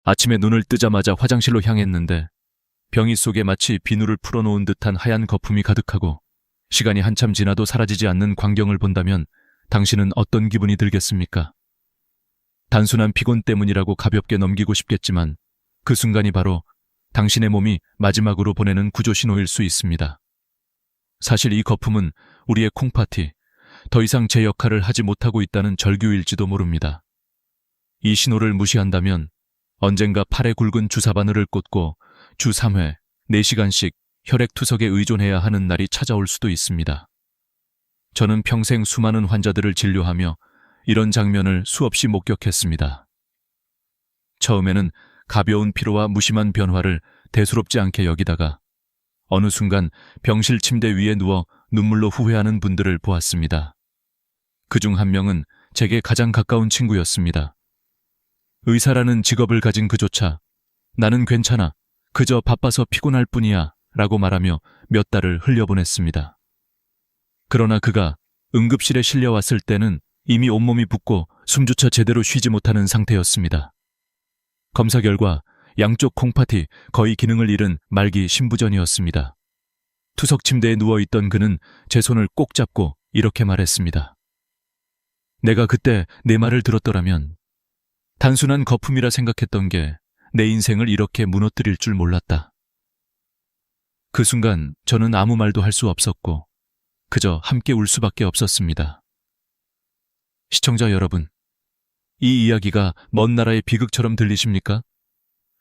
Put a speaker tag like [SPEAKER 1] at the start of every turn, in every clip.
[SPEAKER 1] 아침에 눈을 뜨자마자 화장실로 향했는데 병이 속에 마치 비누를 풀어놓은 듯한 하얀 거품이 가득하고 시간이 한참 지나도 사라지지 않는 광경을 본다면 당신은 어떤 기분이 들겠습니까? 단순한 피곤 때문이라고 가볍게 넘기고 싶겠지만 그 순간이 바로 당신의 몸이 마지막으로 보내는 구조 신호일 수 있습니다. 사실 이 거품은 우리의 콩팥이 더 이상 제 역할을 하지 못하고 있다는 절규일지도 모릅니다. 이 신호를 무시한다면 언젠가 팔에 굵은 주사바늘을 꽂고 주 3회 4시간씩 혈액투석에 의존해야 하는 날이 찾아올 수도 있습니다. 저는 평생 수많은 환자들을 진료하며 이런 장면을 수없이 목격했습니다. 처음에는 가벼운 피로와 무심한 변화를 대수롭지 않게 여기다가 어느 순간 병실 침대 위에 누워 눈물로 후회하는 분들을 보았습니다. 그중 한 명은 제게 가장 가까운 친구였습니다. 의사라는 직업을 가진 그조차 나는 괜찮아, 그저 바빠서 피곤할 뿐이야 라고 말하며 몇 달을 흘려보냈습니다. 그러나 그가 응급실에 실려왔을 때는 이미 온몸이 붓고 숨조차 제대로 쉬지 못하는 상태였습니다. 검사 결과 양쪽 콩팥이 거의 기능을 잃은 말기 심부전이었습니다. 투석 침대에 누워있던 그는 제 손을 꼭 잡고 이렇게 말했습니다. 내가 그때 내 말을 들었더라면 단순한 거품이라 생각했던 게 내 인생을 이렇게 무너뜨릴 줄 몰랐다. 그 순간 저는 아무 말도 할 수 없었고 그저 함께 울 수밖에 없었습니다. 시청자 여러분, 이 이야기가 먼 나라의 비극처럼 들리십니까?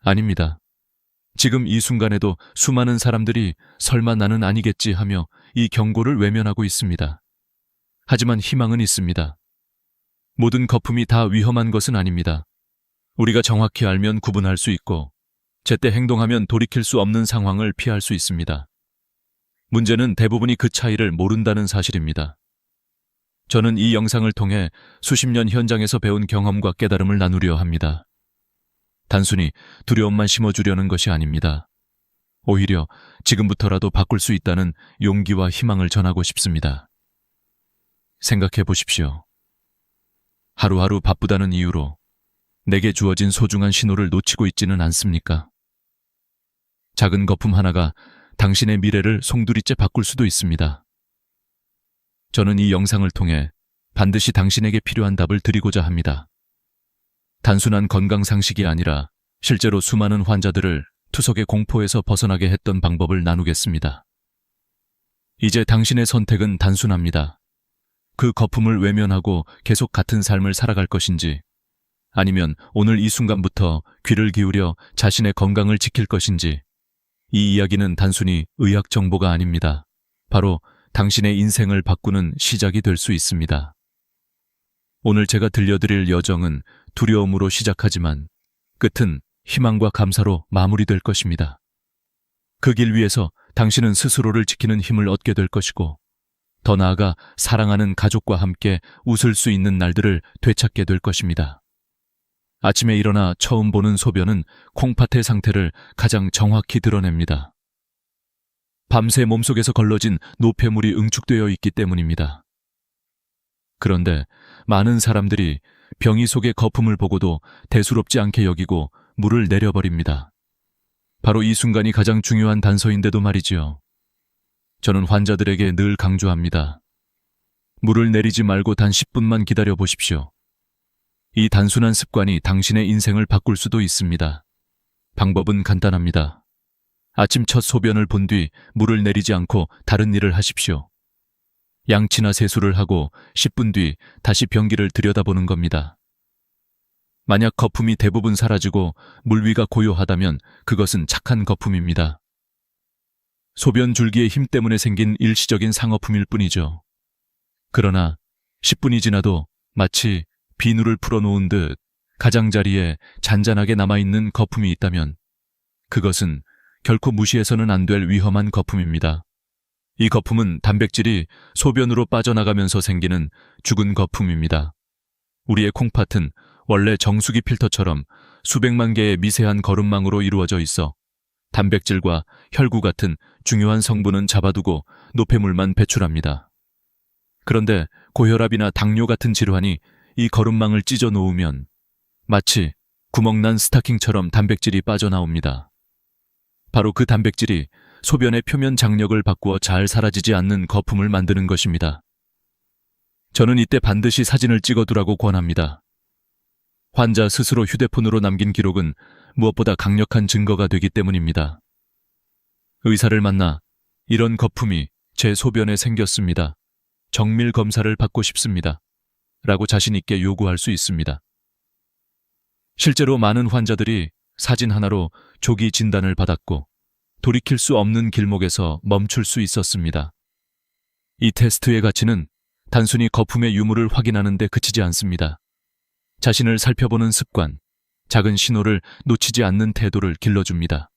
[SPEAKER 1] 아닙니다. 지금 이 순간에도 수많은 사람들이 설마 나는 아니겠지 하며 이 경고를 외면하고 있습니다. 하지만 희망은 있습니다. 모든 거품이 다 위험한 것은 아닙니다. 우리가 정확히 알면 구분할 수 있고 제때 행동하면 돌이킬 수 없는 상황을 피할 수 있습니다. 문제는 대부분이 그 차이를 모른다는 사실입니다. 저는 이 영상을 통해 수십 년 현장에서 배운 경험과 깨달음을 나누려 합니다. 단순히 두려움만 심어주려는 것이 아닙니다. 오히려 지금부터라도 바꿀 수 있다는 용기와 희망을 전하고 싶습니다. 생각해 보십시오. 하루하루 바쁘다는 이유로 내게 주어진 소중한 신호를 놓치고 있지는 않습니까? 작은 거품 하나가 당신의 미래를 송두리째 바꿀 수도 있습니다. 저는 이 영상을 통해 반드시 당신에게 필요한 답을 드리고자 합니다. 단순한 건강 상식이 아니라 실제로 수많은 환자들을 투석의 공포에서 벗어나게 했던 방법을 나누겠습니다. 이제 당신의 선택은 단순합니다. 그 거품을 외면하고 계속 같은 삶을 살아갈 것인지, 아니면 오늘 이 순간부터 귀를 기울여 자신의 건강을 지킬 것인지. 이 이야기는 단순히 의학 정보가 아닙니다. 바로 당신의 인생을 바꾸는 시작이 될 수 있습니다. 오늘 제가 들려드릴 여정은 두려움으로 시작하지만 끝은 희망과 감사로 마무리될 것입니다. 그 길 위에서 당신은 스스로를 지키는 힘을 얻게 될 것이고, 더 나아가 사랑하는 가족과 함께 웃을 수 있는 날들을 되찾게 될 것입니다. 아침에 일어나 처음 보는 소변은 콩팥의 상태를 가장 정확히 드러냅니다. 밤새 몸속에서 걸러진 노폐물이 응축되어 있기 때문입니다. 그런데 많은 사람들이 병이 속의 거품을 보고도 대수롭지 않게 여기고 물을 내려버립니다. 바로 이 순간이 가장 중요한 단서인데도 말이지요. 저는 환자들에게 늘 강조합니다. 물을 내리지 말고 단 10분만 기다려 보십시오. 이 단순한 습관이 당신의 인생을 바꿀 수도 있습니다. 방법은 간단합니다. 아침 첫 소변을 본 뒤 물을 내리지 않고 다른 일을 하십시오. 양치나 세수를 하고 10분 뒤 다시 변기를 들여다보는 겁니다. 만약 거품이 대부분 사라지고 물 위가 고요하다면 그것은 착한 거품입니다. 소변 줄기의 힘 때문에 생긴 일시적인 상어품일 뿐이죠. 그러나 10분이 지나도 마치 비누를 풀어놓은 듯 가장자리에 잔잔하게 남아있는 거품이 있다면 그것은 결코 무시해서는 안 될 위험한 거품입니다. 이 거품은 단백질이 소변으로 빠져나가면서 생기는 죽은 거품입니다. 우리의 콩팥은 원래 정수기 필터처럼 수백만 개의 미세한 거름망으로 이루어져 있어 단백질과 혈구 같은 중요한 성분은 잡아두고 노폐물만 배출합니다. 그런데 고혈압이나 당뇨 같은 질환이 이 거름망을 찢어 놓으면 마치 구멍난 스타킹처럼 단백질이 빠져나옵니다. 바로 그 단백질이 소변의 표면 장력을 바꾸어 잘 사라지지 않는 거품을 만드는 것입니다. 저는 이때 반드시 사진을 찍어두라고 권합니다. 환자 스스로 휴대폰으로 남긴 기록은 무엇보다 강력한 증거가 되기 때문입니다. 의사를 만나 이런 거품이 제 소변에 생겼습니다. 정밀 검사를 받고 싶습니다. 라고 자신 있게 요구할 수 있습니다. 실제로 많은 환자들이 사진 하나로 조기 진단을 받았고 돌이킬 수 없는 길목에서 멈출 수 있었습니다. 이 테스트의 가치는 단순히 거품의 유무를 확인하는 데 그치지 않습니다. 자신을 살펴보는 습관, 작은 신호를 놓치지 않는 태도를 길러줍니다.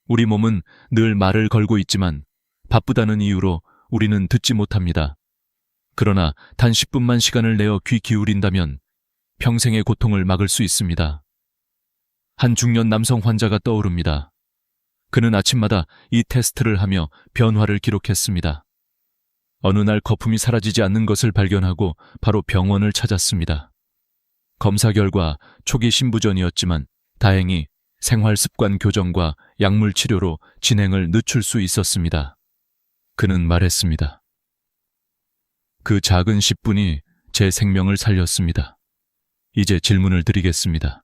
[SPEAKER 1] 우리 몸은 늘 말을 걸고 있지만 바쁘다는 이유로 우리는 듣지 못합니다. 그러나 단 10분만 시간을 내어 귀 기울인다면 평생의 고통을 막을 수 있습니다. 한 중년 남성 환자가 떠오릅니다. 그는 아침마다 이 테스트를 하며 변화를 기록했습니다. 어느 날 거품이 사라지지 않는 것을 발견하고 바로 병원을 찾았습니다. 검사 결과 초기 신부전이었지만 다행히 생활습관 교정과 약물 치료로 진행을 늦출 수 있었습니다. 그는 말했습니다. 그 작은 10분이 제 생명을 살렸습니다. 이제 질문을 드리겠습니다.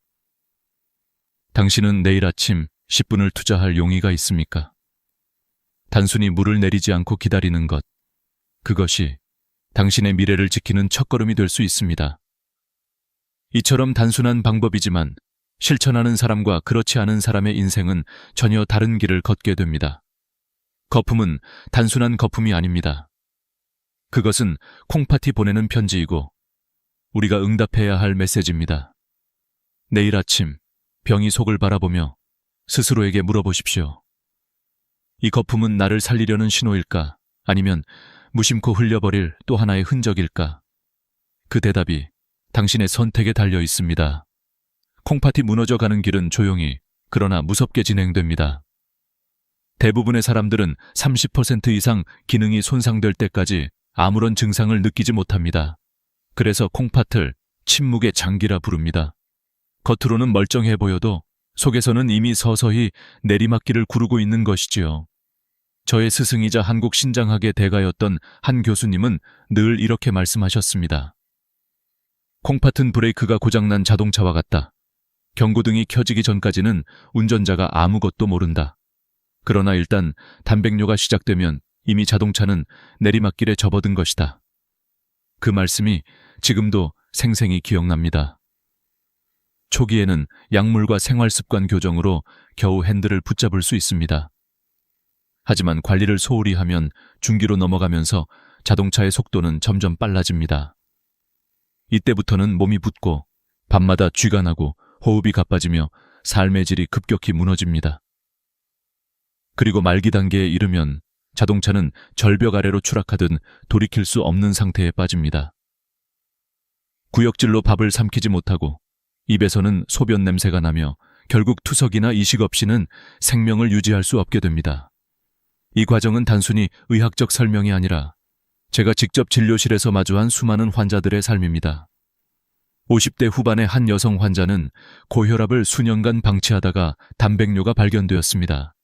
[SPEAKER 1] 당신은 내일 아침 10분을 투자할 용의가 있습니까? 단순히 물을 내리지 않고 기다리는 것, 그것이 당신의 미래를 지키는 첫걸음이 될 수 있습니다. 이처럼 단순한 방법이지만 실천하는 사람과 그렇지 않은 사람의 인생은 전혀 다른 길을 걷게 됩니다. 거품은 단순한 거품이 아닙니다. 그것은 콩팥이 보내는 편지이고 우리가 응답해야 할 메시지입니다. 내일 아침 병이 속을 바라보며 스스로에게 물어보십시오. 이 거품은 나를 살리려는 신호일까? 아니면 무심코 흘려버릴 또 하나의 흔적일까? 그 대답이 당신의 선택에 달려 있습니다. 콩팥이 무너져가는 길은 조용히 그러나 무섭게 진행됩니다. 대부분의 사람들은 30% 이상 기능이 손상될 때까지 아무런 증상을 느끼지 못합니다. 그래서 콩팥을 침묵의 장기라 부릅니다. 겉으로는 멀쩡해 보여도 속에서는 이미 서서히 내리막길을 구르고 있는 것이지요. 저의 스승이자 한국 신장학의 대가였던 한 교수님은 늘 이렇게 말씀하셨습니다. 콩팥은 브레이크가 고장난 자동차와 같다. 경고등이 켜지기 전까지는 운전자가 아무것도 모른다. 그러나 일단 단백뇨가 시작되면 이미 자동차는 내리막길에 접어든 것이다. 그 말씀이 지금도 생생히 기억납니다. 초기에는 약물과 생활습관 교정으로 겨우 핸들을 붙잡을 수 있습니다. 하지만 관리를 소홀히 하면 중기로 넘어가면서 자동차의 속도는 점점 빨라집니다. 이때부터는 몸이 붓고 밤마다 쥐가 나고 호흡이 가빠지며 삶의 질이 급격히 무너집니다. 그리고 말기 단계에 이르면 자동차는 절벽 아래로 추락하듯 돌이킬 수 없는 상태에 빠집니다. 구역질로 밥을 삼키지 못하고 입에서는 소변 냄새가 나며 결국 투석이나 이식 없이는 생명을 유지할 수 없게 됩니다. 이 과정은 단순히 의학적 설명이 아니라 제가 직접 진료실에서 마주한 수많은 환자들의 삶입니다. 50대 후반의 한 여성 환자는 고혈압을 수년간 방치하다가 단백뇨가 발견되었습니다.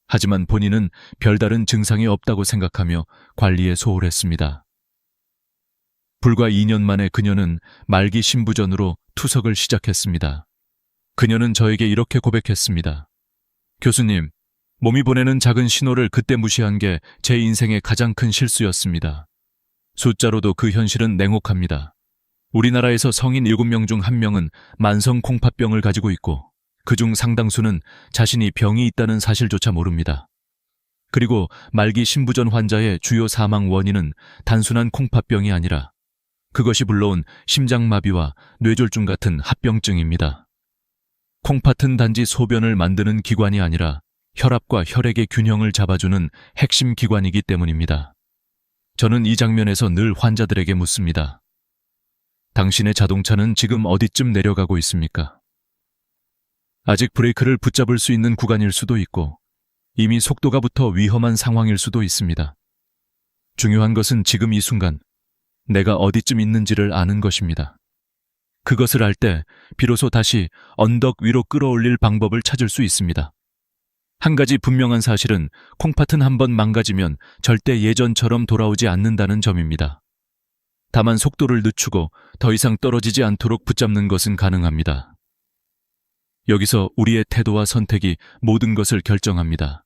[SPEAKER 1] 하지만 본인은 별다른 증상이 없다고 생각하며 관리에 소홀했습니다. 불과 2년 만에 그녀는 말기 신부전으로 투석을 시작했습니다. 그녀는 저에게 이렇게 고백했습니다. 교수님, 몸이 보내는 작은 신호를 그때 무시한 게 제 인생의 가장 큰 실수였습니다. 숫자로도 그 현실은 냉혹합니다. 우리나라에서 성인 7명 중 1명은 만성 콩팥병을 가지고 있고 그중 상당수는 자신이 병이 있다는 사실조차 모릅니다. 그리고 말기 신부전 환자의 주요 사망 원인은 단순한 콩팥병이 아니라 그것이 불러온 심장마비와 뇌졸중 같은 합병증입니다. 콩팥은 단지 소변을 만드는 기관이 아니라 혈압과 혈액의 균형을 잡아주는 핵심 기관이기 때문입니다. 저는 이 장면에서 늘 환자들에게 묻습니다. 당신의 자동차는 지금 어디쯤 내려가고 있습니까? 아직 브레이크를 붙잡을 수 있는 구간일 수도 있고 이미 속도가 붙어 위험한 상황일 수도 있습니다. 중요한 것은 지금 이 순간 내가 어디쯤 있는지를 아는 것입니다. 그것을 알 때 비로소 다시 언덕 위로 끌어올릴 방법을 찾을 수 있습니다. 한 가지 분명한 사실은 콩팥은 한번 망가지면 절대 예전처럼 돌아오지 않는다는 점입니다. 다만 속도를 늦추고 더 이상 떨어지지 않도록 붙잡는 것은 가능합니다. 여기서 우리의 태도와 선택이 모든 것을 결정합니다.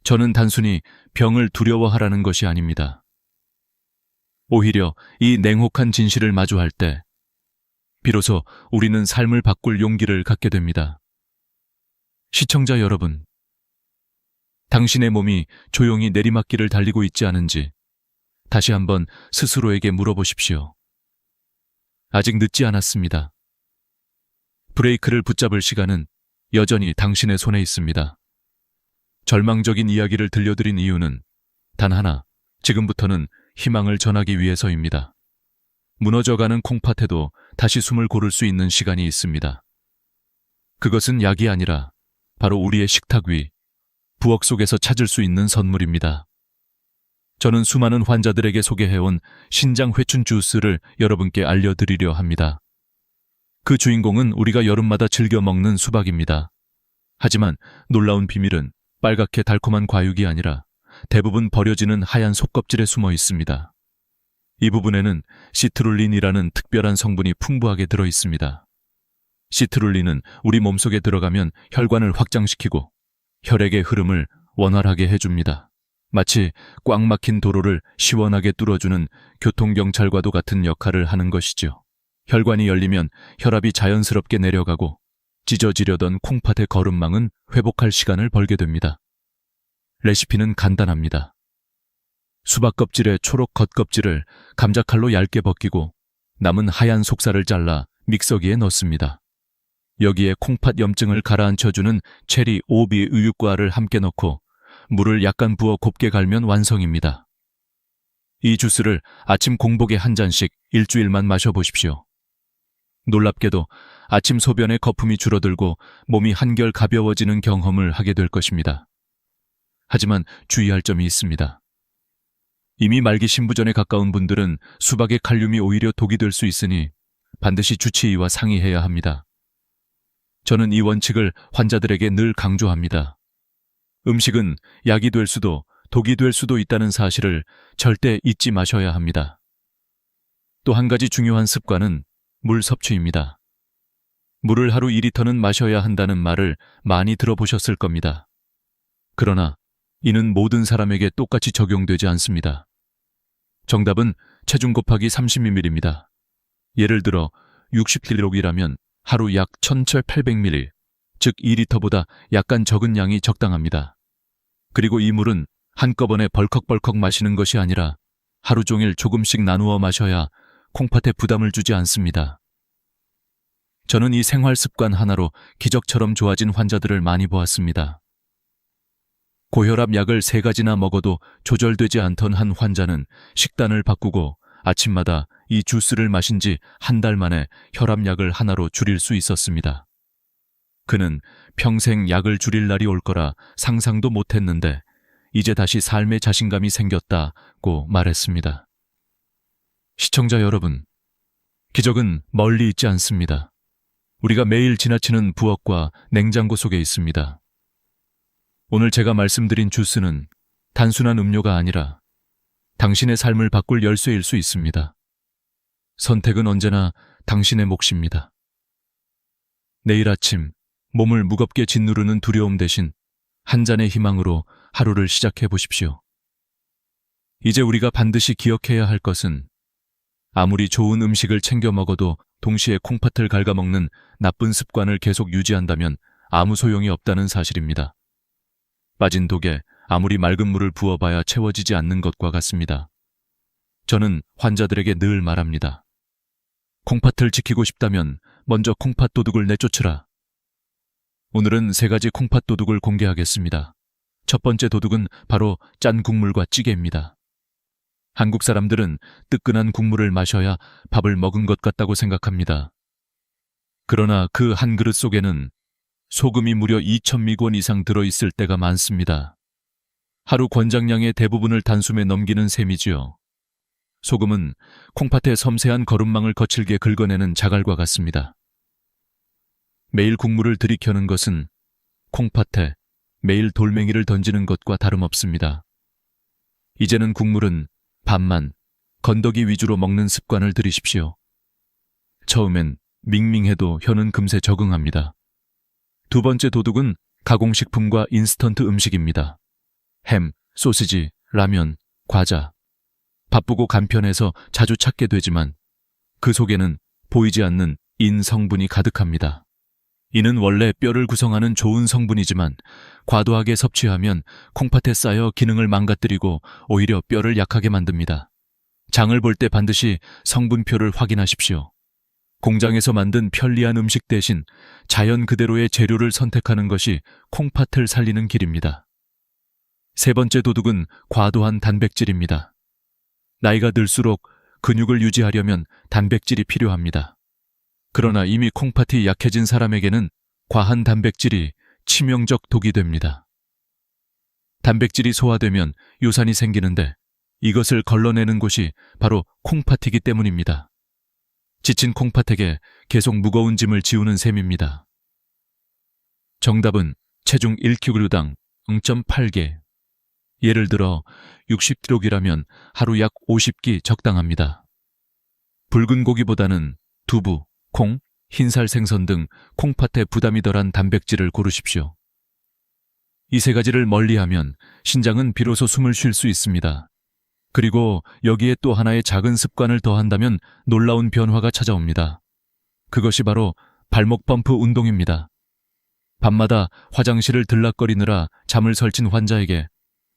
[SPEAKER 1] 저는 단순히 병을 두려워하라는 것이 아닙니다. 오히려 이 냉혹한 진실을 마주할 때 비로소 우리는 삶을 바꿀 용기를 갖게 됩니다. 시청자 여러분, 당신의 몸이 조용히 내리막길을 달리고 있지 않은지 다시 한번 스스로에게 물어보십시오. 아직 늦지 않았습니다. 브레이크를 붙잡을 시간은 여전히 당신의 손에 있습니다. 절망적인 이야기를 들려드린 이유는 단 하나, 지금부터는 희망을 전하기 위해서입니다. 무너져가는 콩팥에도 다시 숨을 고를 수 있는 시간이 있습니다. 그것은 약이 아니라 바로 우리의 식탁 위, 부엌 속에서 찾을 수 있는 선물입니다. 저는 수많은 환자들에게 소개해온 신장 회춘 주스를 여러분께 알려드리려 합니다. 그 주인공은 우리가 여름마다 즐겨 먹는 수박입니다. 하지만 놀라운 비밀은 빨갛게 달콤한 과육이 아니라 대부분 버려지는 하얀 속껍질에 숨어 있습니다. 이 부분에는 시트룰린이라는 특별한 성분이 풍부하게 들어 있습니다. 시트룰린은 우리 몸속에 들어가면 혈관을 확장시키고 혈액의 흐름을 원활하게 해줍니다. 마치 꽉 막힌 도로를 시원하게 뚫어주는 교통경찰과도 같은 역할을 하는 것이죠. 혈관이 열리면 혈압이 자연스럽게 내려가고 찢어지려던 콩팥의 거름망은 회복할 시간을 벌게 됩니다. 레시피는 간단합니다. 수박 껍질의 초록 겉껍질을 감자칼로 얇게 벗기고 남은 하얀 속살을 잘라 믹서기에 넣습니다. 여기에 콩팥 염증을 가라앉혀주는 체리 오비 우유과를 함께 넣고 물을 약간 부어 곱게 갈면 완성입니다. 이 주스를 아침 공복에 한 잔씩 일주일만 마셔보십시오. 놀랍게도 아침 소변의 거품이 줄어들고 몸이 한결 가벼워지는 경험을 하게 될 것입니다. 하지만 주의할 점이 있습니다. 이미 말기 신부전에 가까운 분들은 수박의 칼륨이 오히려 독이 될 수 있으니 반드시 주치의와 상의해야 합니다. 저는 이 원칙을 환자들에게 늘 강조합니다. 음식은 약이 될 수도 독이 될 수도 있다는 사실을 절대 잊지 마셔야 합니다. 또 한 가지 중요한 습관은 물 섭취입니다. 물을 하루 2리터는 마셔야 한다는 말을 많이 들어보셨을 겁니다. 그러나 이는 모든 사람에게 똑같이 적용되지 않습니다. 정답은 체중 곱하기 30ml입니다. 예를 들어 60kg이라면 하루 약 1700ml, 즉 2리터보다 약간 적은 양이 적당합니다. 그리고 이 물은 한꺼번에 벌컥벌컥 마시는 것이 아니라 하루 종일 조금씩 나누어 마셔야 콩팥에 부담을 주지 않습니다. 저는 이 생활 습관 하나로 기적처럼 좋아진 환자들을 많이 보았습니다. 고혈압 약을 3가지나 먹어도 조절되지 않던 한 환자는 식단을 바꾸고 아침마다 이 주스를 마신 지 한 달 만에 혈압약을 하나로 줄일 수 있었습니다. 그는 평생 약을 줄일 날이 올 거라 상상도 못했는데 이제 다시 삶의 자신감이 생겼다고 말했습니다. 시청자 여러분, 기적은 멀리 있지 않습니다. 우리가 매일 지나치는 부엌과 냉장고 속에 있습니다. 오늘 제가 말씀드린 주스는 단순한 음료가 아니라 당신의 삶을 바꿀 열쇠일 수 있습니다. 선택은 언제나 당신의 몫입니다. 내일 아침 몸을 무겁게 짓누르는 두려움 대신 한 잔의 희망으로 하루를 시작해 보십시오. 이제 우리가 반드시 기억해야 할 것은 아무리 좋은 음식을 챙겨 먹어도 동시에 콩팥을 갉아먹는 나쁜 습관을 계속 유지한다면 아무 소용이 없다는 사실입니다. 빠진 독에 아무리 맑은 물을 부어봐야 채워지지 않는 것과 같습니다. 저는 환자들에게 늘 말합니다. 콩팥을 지키고 싶다면 먼저 콩팥 도둑을 내쫓으라. 오늘은 3가지 콩팥 도둑을 공개하겠습니다. 첫 번째 도둑은 바로 짠 국물과 찌개입니다. 한국 사람들은 뜨끈한 국물을 마셔야 밥을 먹은 것 같다고 생각합니다. 그러나 그 한 그릇 속에는 소금이 무려 2000미권 이상 들어있을 때가 많습니다. 하루 권장량의 대부분을 단숨에 넘기는 셈이지요. 소금은 콩팥의 섬세한 거름망을 거칠게 긁어내는 자갈과 같습니다. 매일 국물을 들이켜는 것은 콩팥에 매일 돌멩이를 던지는 것과 다름없습니다. 이제는 국물은 밥만, 건더기 위주로 먹는 습관을 들이십시오. 처음엔 밍밍해도 혀는 금세 적응합니다. 두 번째 도둑은 가공식품과 인스턴트 음식입니다. 햄, 소시지, 라면, 과자. 바쁘고 간편해서 자주 찾게 되지만 그 속에는 보이지 않는 인 성분이 가득합니다. 이는 원래 뼈를 구성하는 좋은 성분이지만 과도하게 섭취하면 콩팥에 쌓여 기능을 망가뜨리고 오히려 뼈를 약하게 만듭니다. 장을 볼 때 반드시 성분표를 확인하십시오. 공장에서 만든 편리한 음식 대신 자연 그대로의 재료를 선택하는 것이 콩팥을 살리는 길입니다. 세 번째 도둑은 과도한 단백질입니다. 나이가 들수록 근육을 유지하려면 단백질이 필요합니다. 그러나 이미 콩팥이 약해진 사람에게는 과한 단백질이 치명적 독이 됩니다. 단백질이 소화되면 요산이 생기는데 이것을 걸러내는 곳이 바로 콩팥이기 때문입니다. 지친 콩팥에게 계속 무거운 짐을 지우는 셈입니다. 정답은 체중 1kg당 0.8개. 예를 들어 60kg이라면 하루 약 50끼 적당합니다. 붉은 고기보다는 두부, 콩, 흰살 생선 등 콩팥에 부담이 덜한 단백질을 고르십시오. 이 세 가지를 멀리하면 신장은 비로소 숨을 쉴 수 있습니다. 그리고 여기에 또 하나의 작은 습관을 더한다면 놀라운 변화가 찾아옵니다. 그것이 바로 발목 펌프 운동입니다. 밤마다 화장실을 들락거리느라 잠을 설친 환자에게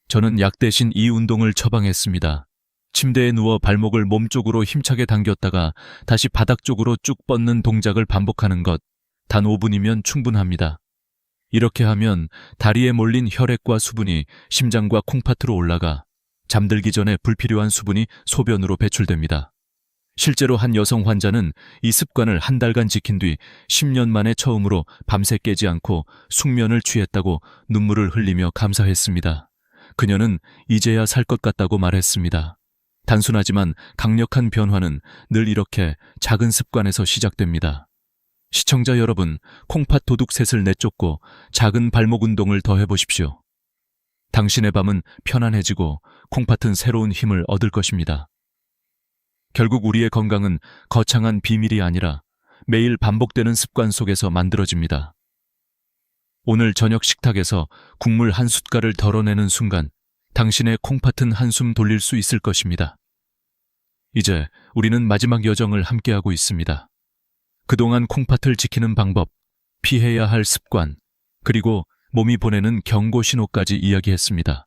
[SPEAKER 1] 저는 약 대신 이 운동을 처방했습니다. 침대에 누워 발목을 몸쪽으로 힘차게 당겼다가 다시 바닥 쪽으로 쭉 뻗는 동작을 반복하는 것. 단 5분이면 충분합니다. 이렇게 하면 다리에 몰린 혈액과 수분이 심장과 콩팥으로 올라가 잠들기 전에 불필요한 수분이 소변으로 배출됩니다. 실제로 한 여성 환자는 이 습관을 한 달간 지킨 뒤 10년 만에 처음으로 밤새 깨지 않고 숙면을 취했다고 눈물을 흘리며 감사했습니다. 그녀는 이제야 살 것 같다고 말했습니다. 단순하지만 강력한 변화는 늘 이렇게 작은 습관에서 시작됩니다. 시청자 여러분, 콩팥 도둑셋을 내쫓고 작은 발목 운동을 더 해보십시오. 당신의 밤은 편안해지고 콩팥은 새로운 힘을 얻을 것입니다. 결국 우리의 건강은 거창한 비밀이 아니라 매일 반복되는 습관 속에서 만들어집니다. 오늘 저녁 식탁에서 국물 한 숟갈을 덜어내는 순간 당신의 콩팥은 한숨 돌릴 수 있을 것입니다. 이제 우리는 마지막 여정을 함께하고 있습니다. 그동안 콩팥을 지키는 방법, 피해야 할 습관, 그리고 몸이 보내는 경고 신호까지 이야기했습니다.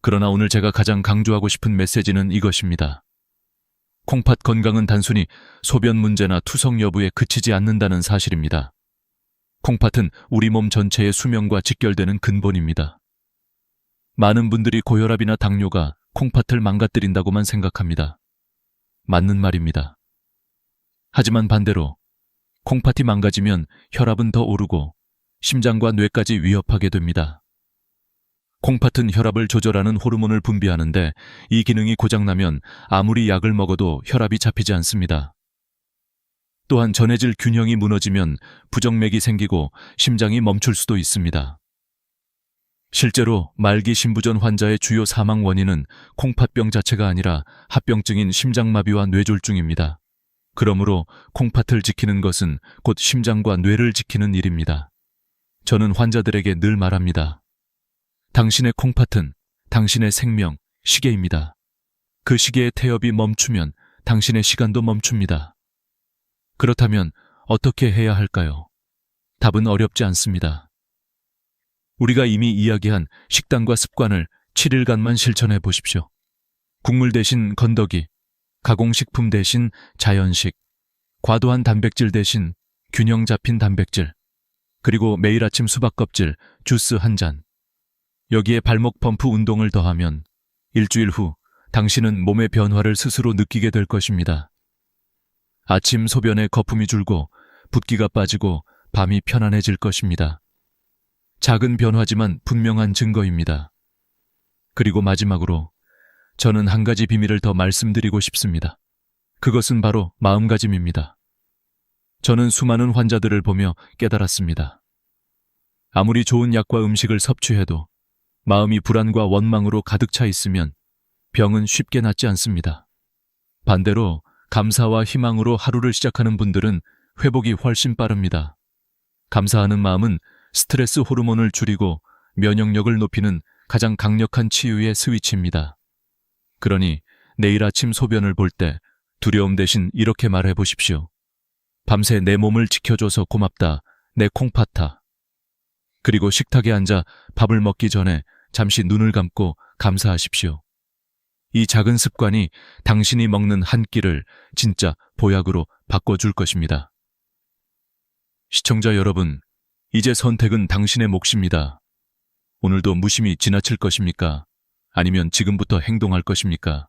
[SPEAKER 1] 그러나 오늘 제가 가장 강조하고 싶은 메시지는 이것입니다. 콩팥 건강은 단순히 소변 문제나 투석 여부에 그치지 않는다는 사실입니다. 콩팥은 우리 몸 전체의 수명과 직결되는 근본입니다. 많은 분들이 고혈압이나 당뇨가 콩팥을 망가뜨린다고만 생각합니다. 맞는 말입니다. 하지만 반대로 콩팥이 망가지면 혈압은 더 오르고 심장과 뇌까지 위협하게 됩니다. 콩팥은 혈압을 조절하는 호르몬을 분비하는데 이 기능이 고장나면 아무리 약을 먹어도 혈압이 잡히지 않습니다. 또한 전해질 균형이 무너지면 부정맥이 생기고 심장이 멈출 수도 있습니다. 실제로 말기 신부전 환자의 주요 사망 원인은 콩팥병 자체가 아니라 합병증인 심장마비와 뇌졸중입니다. 그러므로 콩팥을 지키는 것은 곧 심장과 뇌를 지키는 일입니다. 저는 환자들에게 늘 말합니다. 당신의 콩팥은 당신의 생명, 시계입니다. 그 시계의 태엽이 멈추면 당신의 시간도 멈춥니다. 그렇다면 어떻게 해야 할까요? 답은 어렵지 않습니다. 우리가 이미 이야기한 식단과 습관을 7일간만 실천해 보십시오. 국물 대신 건더기, 가공식품 대신 자연식, 과도한 단백질 대신 균형 잡힌 단백질, 그리고 매일 아침 수박 껍질, 주스 한 잔. 여기에 발목 펌프 운동을 더하면 일주일 후 당신은 몸의 변화를 스스로 느끼게 될 것입니다. 아침 소변에 거품이 줄고 붓기가 빠지고 밤이 편안해질 것입니다. 작은 변화지만 분명한 증거입니다. 그리고 마지막으로 저는 한 가지 비밀을 더 말씀드리고 싶습니다. 그것은 바로 마음가짐입니다. 저는 수많은 환자들을 보며 깨달았습니다. 아무리 좋은 약과 음식을 섭취해도 마음이 불안과 원망으로 가득 차 있으면 병은 쉽게 낫지 않습니다. 반대로 감사와 희망으로 하루를 시작하는 분들은 회복이 훨씬 빠릅니다. 감사하는 마음은 스트레스 호르몬을 줄이고 면역력을 높이는 가장 강력한 치유의 스위치입니다. 그러니 내일 아침 소변을 볼 때 두려움 대신 이렇게 말해 보십시오. 밤새 내 몸을 지켜줘서 고맙다, 내 콩팥아. 그리고 식탁에 앉아 밥을 먹기 전에 잠시 눈을 감고 감사하십시오. 이 작은 습관이 당신이 먹는 한 끼를 진짜 보약으로 바꿔줄 것입니다. 시청자 여러분, 이제 선택은 당신의 몫입니다. 오늘도 무심히 지나칠 것입니까? 아니면 지금부터 행동할 것입니까?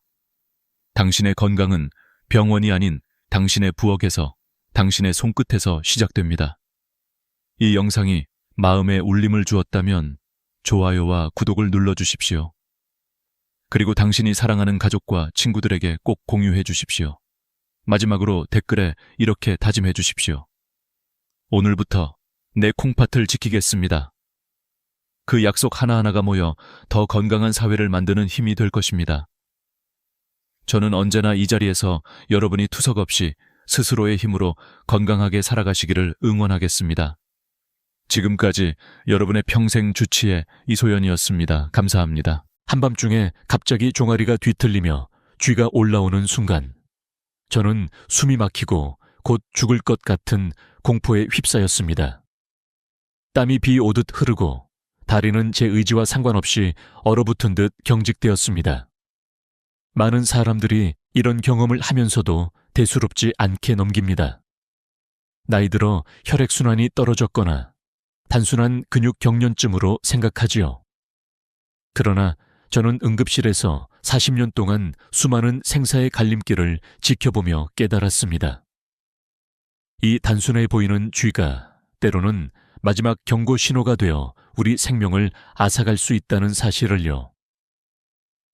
[SPEAKER 1] 당신의 건강은 병원이 아닌 당신의 부엌에서, 당신의 손끝에서 시작됩니다. 이 영상이 마음에 울림을 주었다면 좋아요와 구독을 눌러주십시오. 그리고 당신이 사랑하는 가족과 친구들에게 꼭 공유해 주십시오. 마지막으로 댓글에 이렇게 다짐해 주십시오. 오늘부터 내 콩팥을 지키겠습니다. 그 약속 하나하나가 모여 더 건강한 사회를 만드는 힘이 될 것입니다. 저는 언제나 이 자리에서 여러분이 투석 없이 스스로의 힘으로 건강하게 살아가시기를 응원하겠습니다. 지금까지 여러분의 평생 주치의 이소연이었습니다. 감사합니다. 한밤중에 갑자기 종아리가 뒤틀리며 쥐가 올라오는 순간, 저는 숨이 막히고 곧 죽을 것 같은 공포에 휩싸였습니다. 땀이 비 오듯 흐르고 다리는 제 의지와 상관없이 얼어붙은 듯 경직되었습니다. 많은 사람들이 이런 경험을 하면서도 대수롭지 않게 넘깁니다. 나이 들어 혈액순환이 떨어졌거나 단순한 근육 경련증으로 생각하지요. 그러나 저는 응급실에서 40년 동안 수많은 생사의 갈림길을 지켜보며 깨달았습니다. 이 단순해 보이는 쥐가 때로는 마지막 경고 신호가 되어 우리 생명을 앗아갈 수 있다는 사실을요.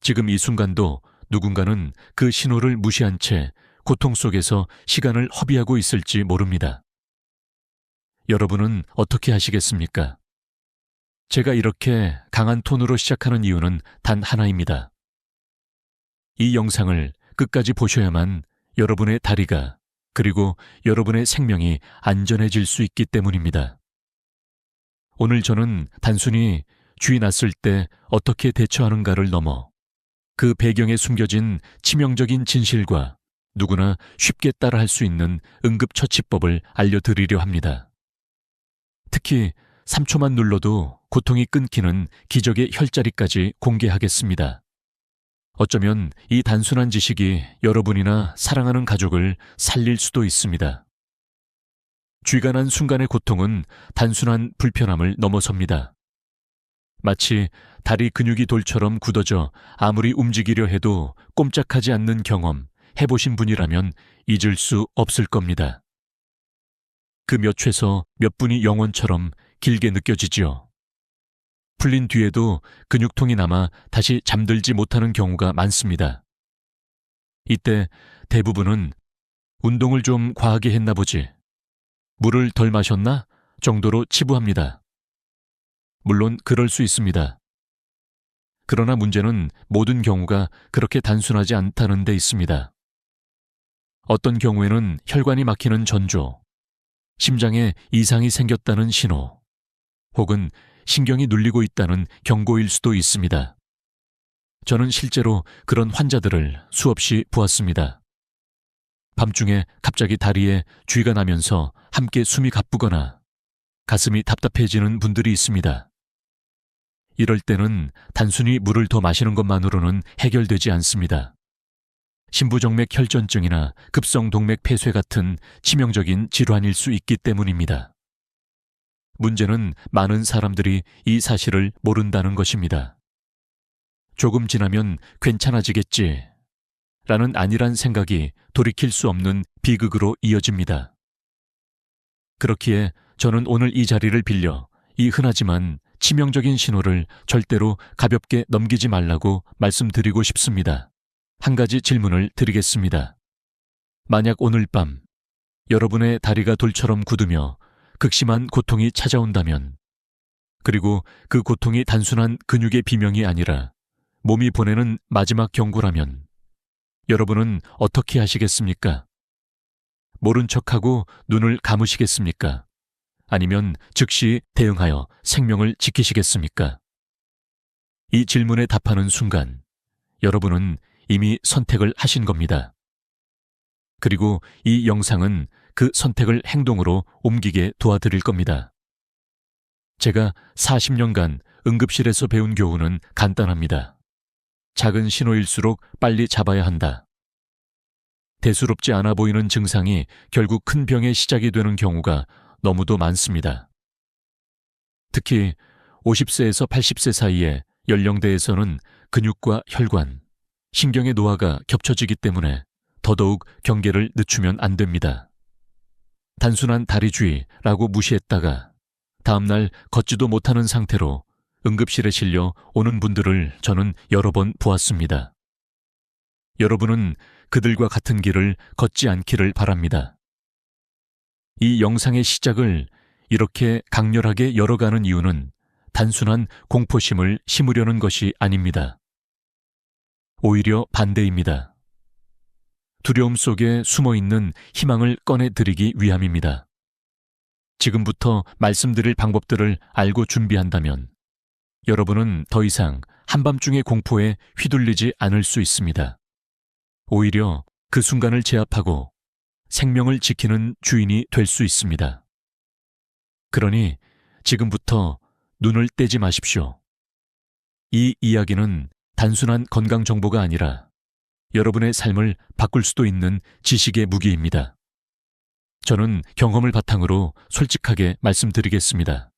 [SPEAKER 1] 지금 이 순간도 누군가는 그 신호를 무시한 채 고통 속에서 시간을 허비하고 있을지 모릅니다. 여러분은 어떻게 하시겠습니까? 제가 이렇게 강한 톤으로 시작하는 이유는 단 하나입니다. 이 영상을 끝까지 보셔야만 여러분의 다리가 그리고 여러분의 생명이 안전해질 수 있기 때문입니다. 오늘 저는 단순히 쥐 났을 때 어떻게 대처하는가를 넘어 그 배경에 숨겨진 치명적인 진실과 누구나 쉽게 따라할 수 있는 응급처치법을 알려드리려 합니다. 특히 3초만 눌러도 고통이 끊기는 기적의 혈자리까지 공개하겠습니다. 어쩌면 이 단순한 지식이 여러분이나 사랑하는 가족을 살릴 수도 있습니다. 쥐가 난 순간의 고통은 단순한 불편함을 넘어섭니다. 마치 다리 근육이 돌처럼 굳어져 아무리 움직이려 해도 꼼짝하지 않는 경험 해보신 분이라면 잊을 수 없을 겁니다. 그 몇 초에서 몇 분이 영원처럼 길게 느껴지지요. 풀린 뒤에도 근육통이 남아 다시 잠들지 못하는 경우가 많습니다. 이때 대부분은 운동을 좀 과하게 했나 보지, 물을 덜 마셨나 정도로 치부합니다. 물론 그럴 수 있습니다. 그러나 문제는 모든 경우가 그렇게 단순하지 않다는 데 있습니다. 어떤 경우에는 혈관이 막히는 전조, 심장에 이상이 생겼다는 신호, 혹은 신경이 눌리고 있다는 경고일 수도 있습니다. 저는 실제로 그런 환자들을 수없이 보았습니다. 밤중에 갑자기 다리에 쥐가 나면서 함께 숨이 가쁘거나 가슴이 답답해지는 분들이 있습니다. 이럴 때는 단순히 물을 더 마시는 것만으로는 해결되지 않습니다. 심부정맥 혈전증이나 급성동맥 폐쇄 같은 치명적인 질환일 수 있기 때문입니다. 문제는 많은 사람들이 이 사실을 모른다는 것입니다. 조금 지나면 괜찮아지겠지 라는 안일한 생각이 돌이킬 수 없는 비극으로 이어집니다. 그렇기에 저는 오늘 이 자리를 빌려 이 흔하지만 치명적인 신호를 절대로 가볍게 넘기지 말라고 말씀드리고 싶습니다. 한 가지 질문을 드리겠습니다. 만약 오늘 밤 여러분의 다리가 돌처럼 굳으며 극심한 고통이 찾아온다면, 그리고 그 고통이 단순한 근육의 비명이 아니라 몸이 보내는 마지막 경고라면 여러분은 어떻게 하시겠습니까? 모른 척하고 눈을 감으시겠습니까? 아니면 즉시 대응하여 생명을 지키시겠습니까? 이 질문에 답하는 순간 여러분은 이미 선택을 하신 겁니다. 그리고 이 영상은 그 선택을 행동으로 옮기게 도와드릴 겁니다. 제가 40년간 응급실에서 배운 교훈은 간단합니다. 작은 신호일수록 빨리 잡아야 한다. 대수롭지 않아 보이는 증상이 결국 큰 병의 시작이 되는 경우가 너무도 많습니다. 특히 50세에서 80세 사이의 연령대에서는 근육과 혈관, 신경의 노화가 겹쳐지기 때문에 더더욱 경계를 늦추면 안 됩니다. 단순한 다리주의라고 무시했다가 다음날 걷지도 못하는 상태로 응급실에 실려 오는 분들을 저는 여러 번 보았습니다. 여러분은 그들과 같은 길을 걷지 않기를 바랍니다. 이 영상의 시작을 이렇게 강렬하게 열어가는 이유는 단순한 공포심을 심으려는 것이 아닙니다. 오히려 반대입니다. 두려움 속에 숨어있는 희망을 꺼내드리기 위함입니다. 지금부터 말씀드릴 방법들을 알고 준비한다면 여러분은 더 이상 한밤중의 공포에 휘둘리지 않을 수 있습니다. 오히려 그 순간을 제압하고 생명을 지키는 주인이 될 수 있습니다. 그러니 지금부터 눈을 떼지 마십시오. 이 이야기는 단순한 건강 정보가 아니라 여러분의 삶을 바꿀 수도 있는 지식의 무기입니다. 저는 경험을 바탕으로 솔직하게 말씀드리겠습니다.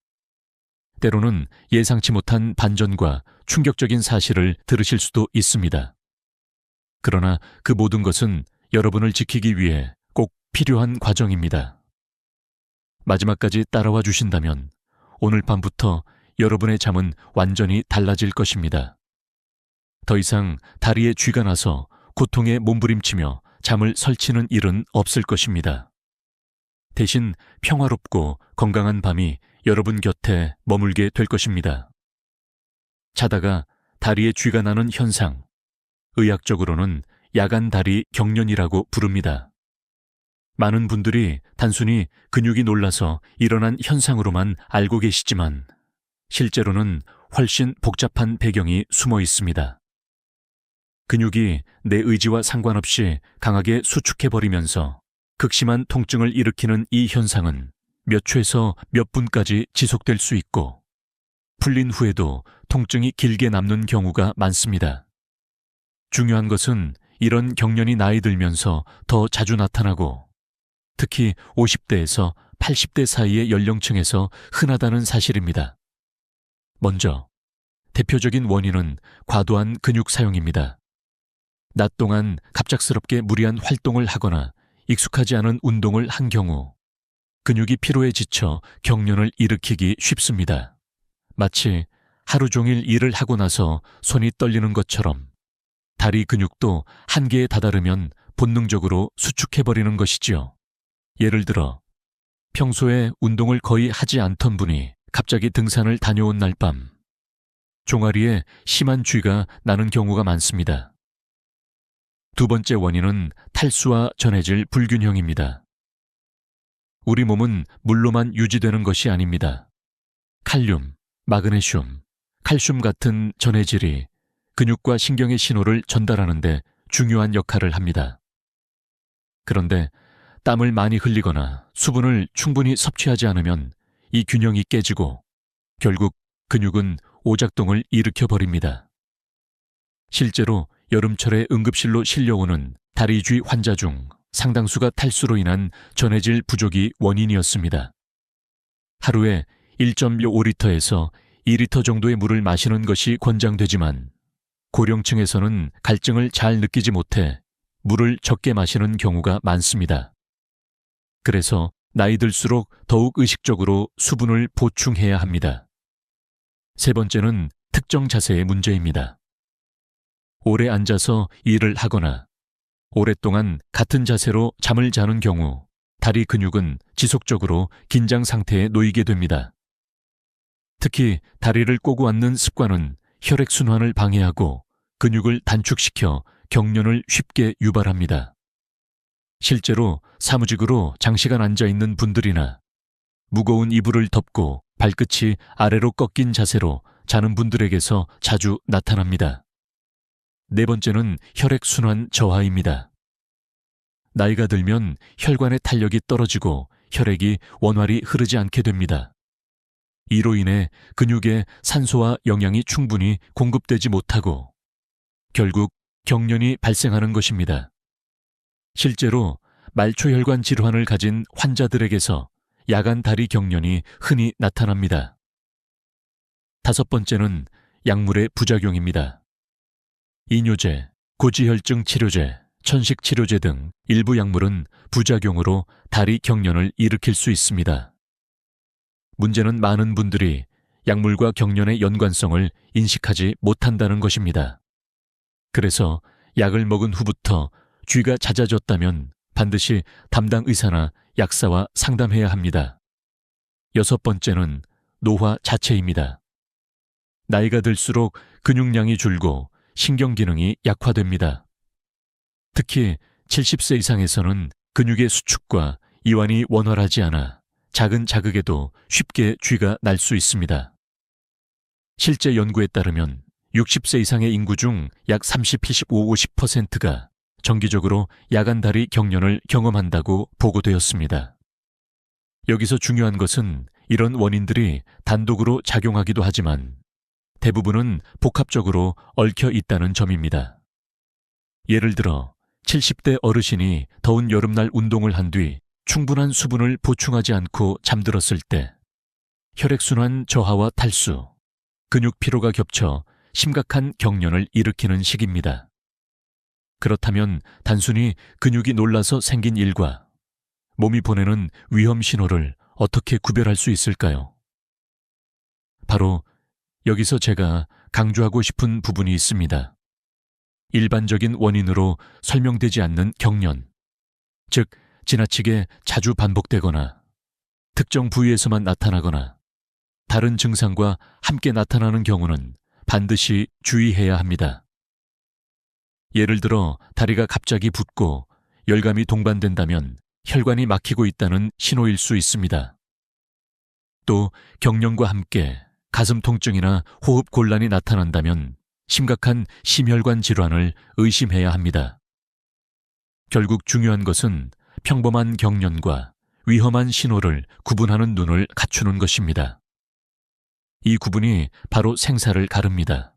[SPEAKER 1] 때로는 예상치 못한 반전과 충격적인 사실을 들으실 수도 있습니다. 그러나 그 모든 것은 여러분을 지키기 위해 꼭 필요한 과정입니다. 마지막까지 따라와 주신다면 오늘 밤부터 여러분의 잠은 완전히 달라질 것입니다. 더 이상 다리에 쥐가 나서 고통에 몸부림치며 잠을 설치는 일은 없을 것입니다. 대신 평화롭고 건강한 밤이 여러분 곁에 머물게 될 것입니다. 자다가 다리에 쥐가 나는 현상, 의학적으로는 야간 다리 경련이라고 부릅니다. 많은 분들이 단순히 근육이 놀라서 일어난 현상으로만 알고 계시지만 실제로는 훨씬 복잡한 배경이 숨어 있습니다. 근육이 내 의지와 상관없이 강하게 수축해버리면서 극심한 통증을 일으키는 이 현상은 몇 초에서 몇 분까지 지속될 수 있고 풀린 후에도 통증이 길게 남는 경우가 많습니다. 중요한 것은 이런 경련이 나이 들면서 더 자주 나타나고 특히 50대에서 80대 사이의 연령층에서 흔하다는 사실입니다. 먼저 대표적인 원인은 과도한 근육 사용입니다. 낮 동안 갑작스럽게 무리한 활동을 하거나 익숙하지 않은 운동을 한 경우 근육이 피로에 지쳐 경련을 일으키기 쉽습니다. 마치 하루 종일 일을 하고 나서 손이 떨리는 것처럼 다리 근육도 한계에 다다르면 본능적으로 수축해버리는 것이지요. 예를 들어 평소에 운동을 거의 하지 않던 분이 갑자기 등산을 다녀온 날 밤 종아리에 심한 쥐가 나는 경우가 많습니다. 두 번째 원인은 탈수와 전해질 불균형입니다. 우리 몸은 물로만 유지되는 것이 아닙니다. 칼륨, 마그네슘, 칼슘 같은 전해질이 근육과 신경의 신호를 전달하는 데 중요한 역할을 합니다. 그런데 땀을 많이 흘리거나 수분을 충분히 섭취하지 않으면 이 균형이 깨지고 결국 근육은 오작동을 일으켜버립니다. 실제로 여름철에 응급실로 실려오는 다리쥐 환자 중 상당수가 탈수로 인한 전해질 부족이 원인이었습니다. 하루에 1.5리터에서 2리터 정도의 물을 마시는 것이 권장되지만 고령층에서는 갈증을 잘 느끼지 못해 물을 적게 마시는 경우가 많습니다. 그래서 나이 들수록 더욱 의식적으로 수분을 보충해야 합니다. 세 번째는 특정 자세의 문제입니다. 오래 앉아서 일을 하거나 오랫동안 같은 자세로 잠을 자는 경우 다리 근육은 지속적으로 긴장 상태에 놓이게 됩니다. 특히 다리를 꼬고 앉는 습관은 혈액순환을 방해하고 근육을 단축시켜 경련을 쉽게 유발합니다. 실제로 사무직으로 장시간 앉아 있는 분들이나 무거운 이불을 덮고 발끝이 아래로 꺾인 자세로 자는 분들에게서 자주 나타납니다. 네 번째는 혈액순환 저하입니다. 나이가 들면 혈관의 탄력이 떨어지고 혈액이 원활히 흐르지 않게 됩니다. 이로 인해 근육에 산소와 영양이 충분히 공급되지 못하고 결국 경련이 발생하는 것입니다. 실제로 말초혈관 질환을 가진 환자들에게서 야간 다리 경련이 흔히 나타납니다. 다섯 번째는 약물의 부작용입니다. 이뇨제, 고지혈증 치료제, 천식 치료제 등 일부 약물은 부작용으로 다리 경련을 일으킬 수 있습니다. 문제는 많은 분들이 약물과 경련의 연관성을 인식하지 못한다는 것입니다. 그래서 약을 먹은 후부터 쥐가 잦아졌다면 반드시 담당 의사나 약사와 상담해야 합니다. 여섯 번째는 노화 자체입니다. 나이가 들수록 근육량이 줄고 신경 기능이 약화됩니다. 특히 70세 이상에서는 근육의 수축과 이완이 원활하지 않아 작은 자극에도 쉽게 쥐가 날 수 있습니다. 실제 연구에 따르면 60세 이상의 인구 중 약 30, 50%가 정기적으로 야간 다리 경련을 경험한다고 보고되었습니다. 여기서 중요한 것은 이런 원인들이 단독으로 작용하기도 하지만 대부분은 복합적으로 얽혀 있다는 점입니다. 예를 들어 70대 어르신이 더운 여름날 운동을 한 뒤 충분한 수분을 보충하지 않고 잠들었을 때 혈액순환 저하와 탈수, 근육 피로가 겹쳐 심각한 경련을 일으키는 시기입니다. 그렇다면 단순히 근육이 놀라서 생긴 일과 몸이 보내는 위험 신호를 어떻게 구별할 수 있을까요? 바로 여기서 제가 강조하고 싶은 부분이 있습니다. 일반적인 원인으로 설명되지 않는 경련, 즉 지나치게 자주 반복되거나 특정 부위에서만 나타나거나 다른 증상과 함께 나타나는 경우는 반드시 주의해야 합니다. 예를 들어 다리가 갑자기 붓고 열감이 동반된다면 혈관이 막히고 있다는 신호일 수 있습니다. 또 경련과 함께 가슴 통증이나 호흡 곤란이 나타난다면 심각한 심혈관 질환을 의심해야 합니다. 결국 중요한 것은 평범한 경련과 위험한 신호를 구분하는 눈을 갖추는 것입니다. 이 구분이 바로 생사를 가릅니다.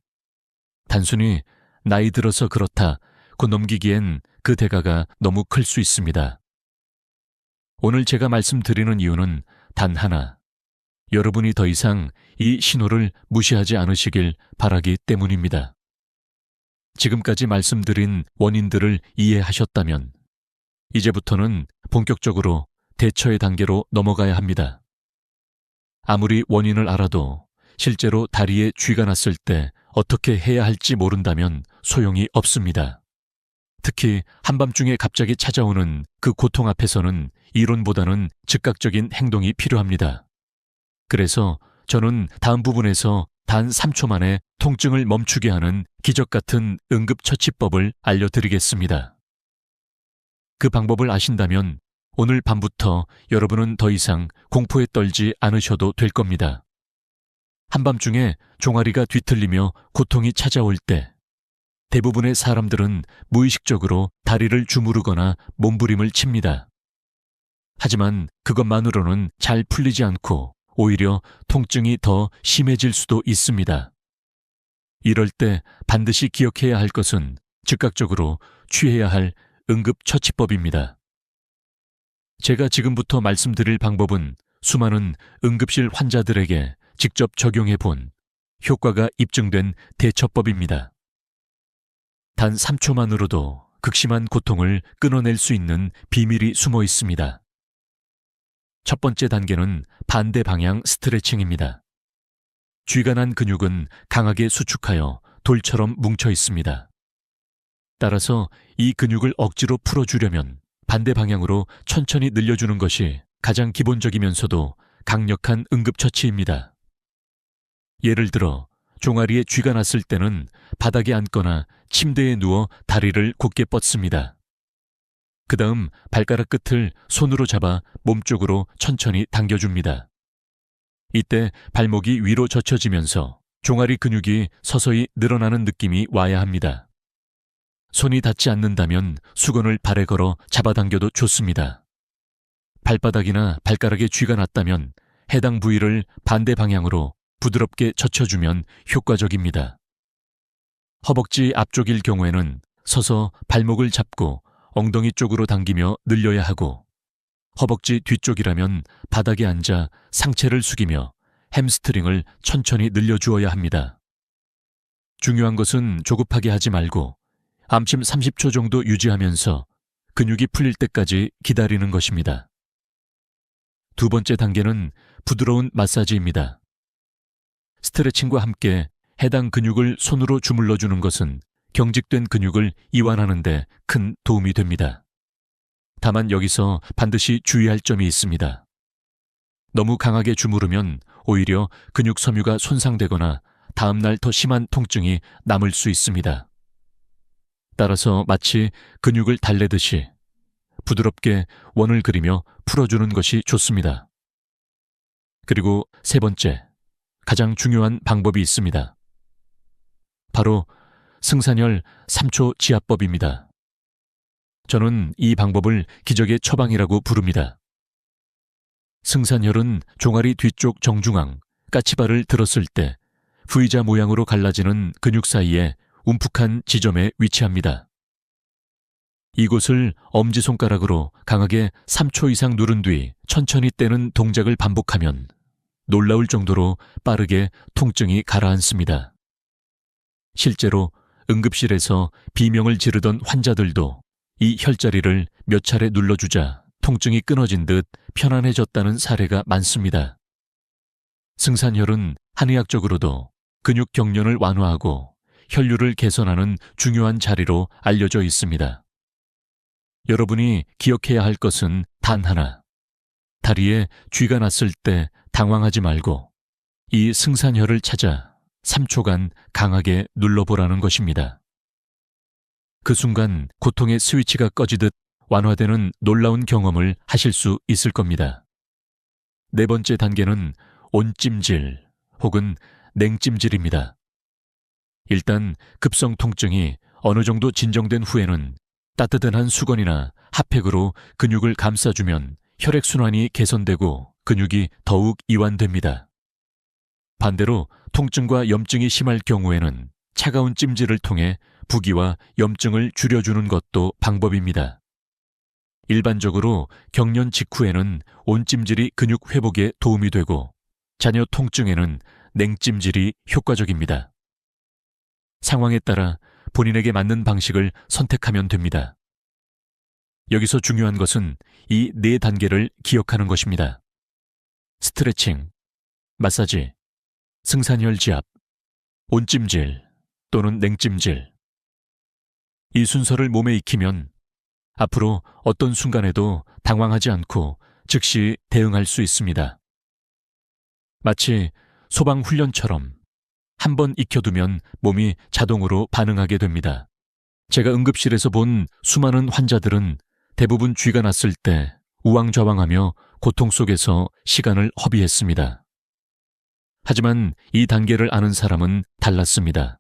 [SPEAKER 1] 단순히 나이 들어서 그렇다고 넘기기엔 그 대가가 너무 클 수 있습니다. 오늘 제가 말씀드리는 이유는 단 하나, 여러분이 더 이상 이 신호를 무시하지 않으시길 바라기 때문입니다. 지금까지 말씀드린 원인들을 이해하셨다면 이제부터는 본격적으로 대처의 단계로 넘어가야 합니다. 아무리 원인을 알아도 실제로 다리에 쥐가 났을 때 어떻게 해야 할지 모른다면 소용이 없습니다. 특히 한밤중에 갑자기 찾아오는 그 고통 앞에서는 이론보다는 즉각적인 행동이 필요합니다. 그래서 저는 다음 부분에서 단 3초 만에 통증을 멈추게 하는 기적 같은 응급처치법을 알려드리겠습니다. 그 방법을 아신다면 오늘 밤부터 여러분은 더 이상 공포에 떨지 않으셔도 될 겁니다. 한밤중에 종아리가 뒤틀리며 고통이 찾아올 때 대부분의 사람들은 무의식적으로 다리를 주무르거나 몸부림을 칩니다. 하지만 그것만으로는 잘 풀리지 않고 오히려 통증이 더 심해질 수도 있습니다. 이럴 때 반드시 기억해야 할 것은 즉각적으로 취해야 할 응급처치법입니다. 제가 지금부터 말씀드릴 방법은 수많은 응급실 환자들에게 직접 적용해 본 효과가 입증된 대처법입니다. 단 3초만으로도 극심한 고통을 끊어낼 수 있는 비밀이 숨어 있습니다. 첫 번째 단계는 반대 방향 스트레칭입니다. 쥐가 난 근육은 강하게 수축하여 돌처럼 뭉쳐 있습니다. 따라서 이 근육을 억지로 풀어주려면 반대 방향으로 천천히 늘려주는 것이 가장 기본적이면서도 강력한 응급처치입니다. 예를 들어 종아리에 쥐가 났을 때는 바닥에 앉거나 침대에 누워 다리를 곧게 뻗습니다. 그 다음 발가락 끝을 손으로 잡아 몸쪽으로 천천히 당겨줍니다. 이때 발목이 위로 젖혀지면서 종아리 근육이 서서히 늘어나는 느낌이 와야 합니다. 손이 닿지 않는다면 수건을 발에 걸어 잡아당겨도 좋습니다. 발바닥이나 발가락에 쥐가 났다면 해당 부위를 반대 방향으로 부드럽게 젖혀주면 효과적입니다. 허벅지 앞쪽일 경우에는 서서 발목을 잡고 엉덩이 쪽으로 당기며 늘려야 하고, 허벅지 뒤쪽이라면 바닥에 앉아 상체를 숙이며 햄스트링을 천천히 늘려주어야 합니다. 중요한 것은 조급하게 하지 말고 암침 30초 정도 유지하면서 근육이 풀릴 때까지 기다리는 것입니다. 두 번째 단계는 부드러운 마사지입니다. 스트레칭과 함께 해당 근육을 손으로 주물러주는 것은 경직된 근육을 이완하는 데 큰 도움이 됩니다. 다만 여기서 반드시 주의할 점이 있습니다. 너무 강하게 주무르면 오히려 근육 섬유가 손상되거나 다음날 더 심한 통증이 남을 수 있습니다. 따라서 마치 근육을 달래듯이 부드럽게 원을 그리며 풀어주는 것이 좋습니다. 그리고 세 번째, 가장 중요한 방법이 있습니다. 바로 승산혈 3초 지압법입니다. 저는 이 방법을 기적의 처방이라고 부릅니다. 승산혈은 종아리 뒤쪽 정중앙, 까치발을 들었을 때 V자 모양으로 갈라지는 근육 사이에 움푹한 지점에 위치합니다. 이곳을 엄지손가락으로 강하게 3초 이상 누른 뒤 천천히 떼는 동작을 반복하면 놀라울 정도로 빠르게 통증이 가라앉습니다. 실제로 응급실에서 비명을 지르던 환자들도 이 혈자리를 몇 차례 눌러주자 통증이 끊어진 듯 편안해졌다는 사례가 많습니다. 승산혈은 한의학적으로도 근육 경련을 완화하고 혈류를 개선하는 중요한 자리로 알려져 있습니다. 여러분이 기억해야 할 것은 단 하나. 다리에 쥐가 났을 때 당황하지 말고 이 승산혈을 찾아 3초간 강하게 눌러보라는 것입니다. 그 순간 고통의 스위치가 꺼지듯 완화되는 놀라운 경험을 하실 수 있을 겁니다. 네 번째 단계는 온찜질 혹은 냉찜질입니다. 일단 급성 통증이 어느 정도 진정된 후에는 따뜻한 수건이나 핫팩으로 근육을 감싸주면 혈액순환이 개선되고 근육이 더욱 이완됩니다. 반대로 통증과 염증이 심할 경우에는 차가운 찜질을 통해 부기와 염증을 줄여주는 것도 방법입니다. 일반적으로 경련 직후에는 온찜질이 근육 회복에 도움이 되고 잔여 통증에는 냉찜질이 효과적입니다. 상황에 따라 본인에게 맞는 방식을 선택하면 됩니다. 여기서 중요한 것은 이 네 단계를 기억하는 것입니다. 스트레칭, 마사지, 승산혈 지압, 온찜질 또는 냉찜질. 이 순서를 몸에 익히면 앞으로 어떤 순간에도 당황하지 않고 즉시 대응할 수 있습니다. 마치 소방훈련처럼 한번 익혀두면 몸이 자동으로 반응하게 됩니다. 제가 응급실에서 본 수많은 환자들은 대부분 쥐가 났을 때 우왕좌왕하며 고통 속에서 시간을 허비했습니다. 하지만 이 단계를 아는 사람은 달랐습니다.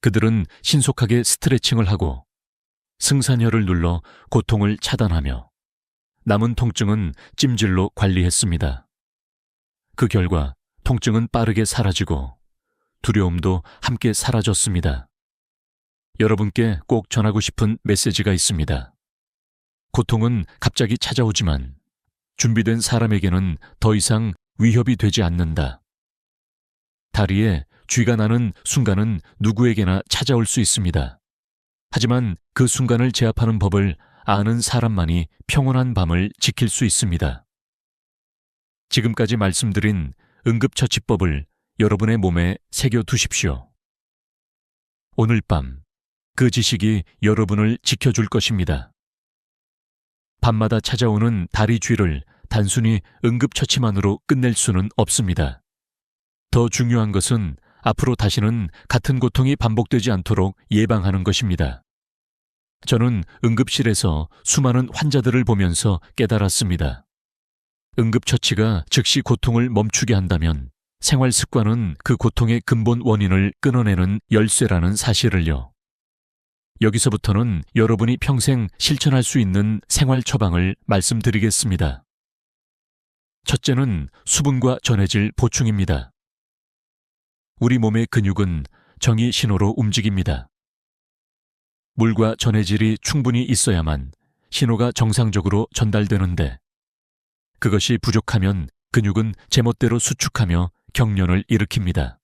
[SPEAKER 1] 그들은 신속하게 스트레칭을 하고 승산혈을 눌러 고통을 차단하며 남은 통증은 찜질로 관리했습니다. 그 결과 통증은 빠르게 사라지고 두려움도 함께 사라졌습니다. 여러분께 꼭 전하고 싶은 메시지가 있습니다. 고통은 갑자기 찾아오지만 준비된 사람에게는 더 이상 위협이 되지 않는다. 다리에 쥐가 나는 순간은 누구에게나 찾아올 수 있습니다. 하지만 그 순간을 제압하는 법을 아는 사람만이 평온한 밤을 지킬 수 있습니다. 지금까지 말씀드린 응급처치법을 여러분의 몸에 새겨 두십시오. 오늘 밤 그 지식이 여러분을 지켜줄 것입니다. 밤마다 찾아오는 다리 쥐를 단순히 응급처치만으로 끝낼 수는 없습니다. 더 중요한 것은 앞으로 다시는 같은 고통이 반복되지 않도록 예방하는 것입니다. 저는 응급실에서 수많은 환자들을 보면서 깨달았습니다. 응급처치가 즉시 고통을 멈추게 한다면 생활 습관은 그 고통의 근본 원인을 끊어내는 열쇠라는 사실을요. 여기서부터는 여러분이 평생 실천할 수 있는 생활 처방을 말씀드리겠습니다. 첫째는 수분과 전해질 보충입니다. 우리 몸의 근육은 정이 신호로 움직입니다. 물과 전해질이 충분히 있어야만 신호가 정상적으로 전달되는데 그것이 부족하면 근육은 제멋대로 수축하며 경련을 일으킵니다.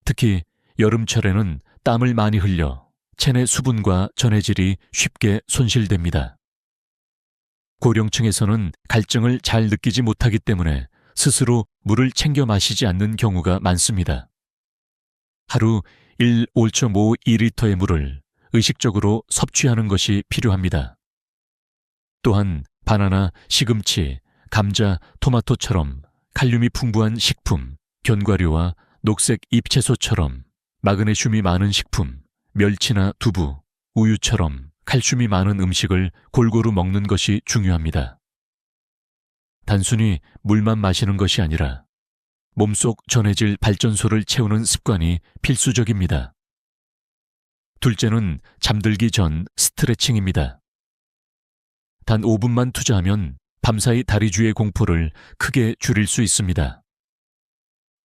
[SPEAKER 1] 특히 여름철에는 땀을 많이 흘려 체내 수분과 전해질이 쉽게 손실됩니다. 고령층에서는 갈증을 잘 느끼지 못하기 때문에 스스로 물을 챙겨 마시지 않는 경우가 많습니다. 하루 1.5-2리터의 물을 의식적으로 섭취하는 것이 필요합니다. 또한 바나나, 시금치, 감자, 토마토처럼 칼륨이 풍부한 식품, 견과류와 녹색 잎채소처럼 마그네슘이 많은 식품, 멸치나 두부, 우유처럼 칼슘이 많은 음식을 골고루 먹는 것이 중요합니다. 단순히 물만 마시는 것이 아니라 몸속 전해질 발전소를 채우는 습관이 필수적입니다. 둘째는 잠들기 전 스트레칭입니다. 단 5분만 투자하면 밤사이 다리 쥐의 공포를 크게 줄일 수 있습니다.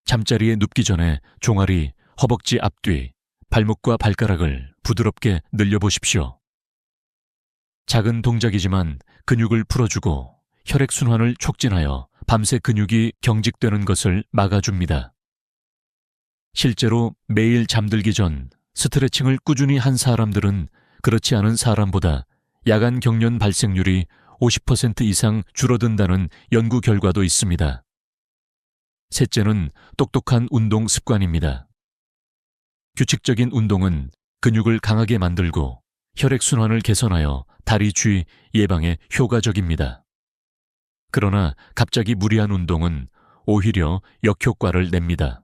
[SPEAKER 1] 잠자리에 눕기 전에 종아리, 허벅지 앞뒤, 발목과 발가락을 부드럽게 늘려보십시오. 작은 동작이지만 근육을 풀어주고 혈액순환을 촉진하여 밤새 근육이 경직되는 것을 막아줍니다. 실제로 매일 잠들기 전 스트레칭을 꾸준히 한 사람들은 그렇지 않은 사람보다 야간 경련 발생률이 50% 이상 줄어든다는 연구 결과도 있습니다. 셋째는 똑똑한 운동 습관입니다. 규칙적인 운동은 근육을 강하게 만들고 혈액순환을 개선하여 다리 쥐 예방에 효과적입니다. 그러나 갑자기 무리한 운동은 오히려 역효과를 냅니다.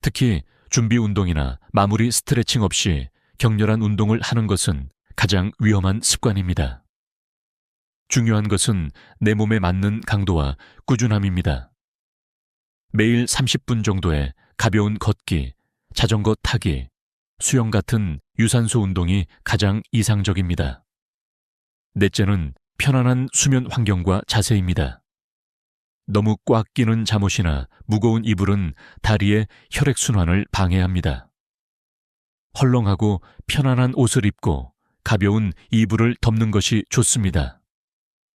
[SPEAKER 1] 특히 준비 운동이나 마무리 스트레칭 없이 격렬한 운동을 하는 것은 가장 위험한 습관입니다. 중요한 것은 내 몸에 맞는 강도와 꾸준함입니다. 매일 30분 정도의 가벼운 걷기, 자전거 타기, 수영 같은 유산소 운동이 가장 이상적입니다. 넷째는 편안한 수면 환경과 자세입니다. 너무 꽉 끼는 잠옷이나 무거운 이불은 다리의 혈액순환을 방해합니다. 헐렁하고 편안한 옷을 입고 가벼운 이불을 덮는 것이 좋습니다.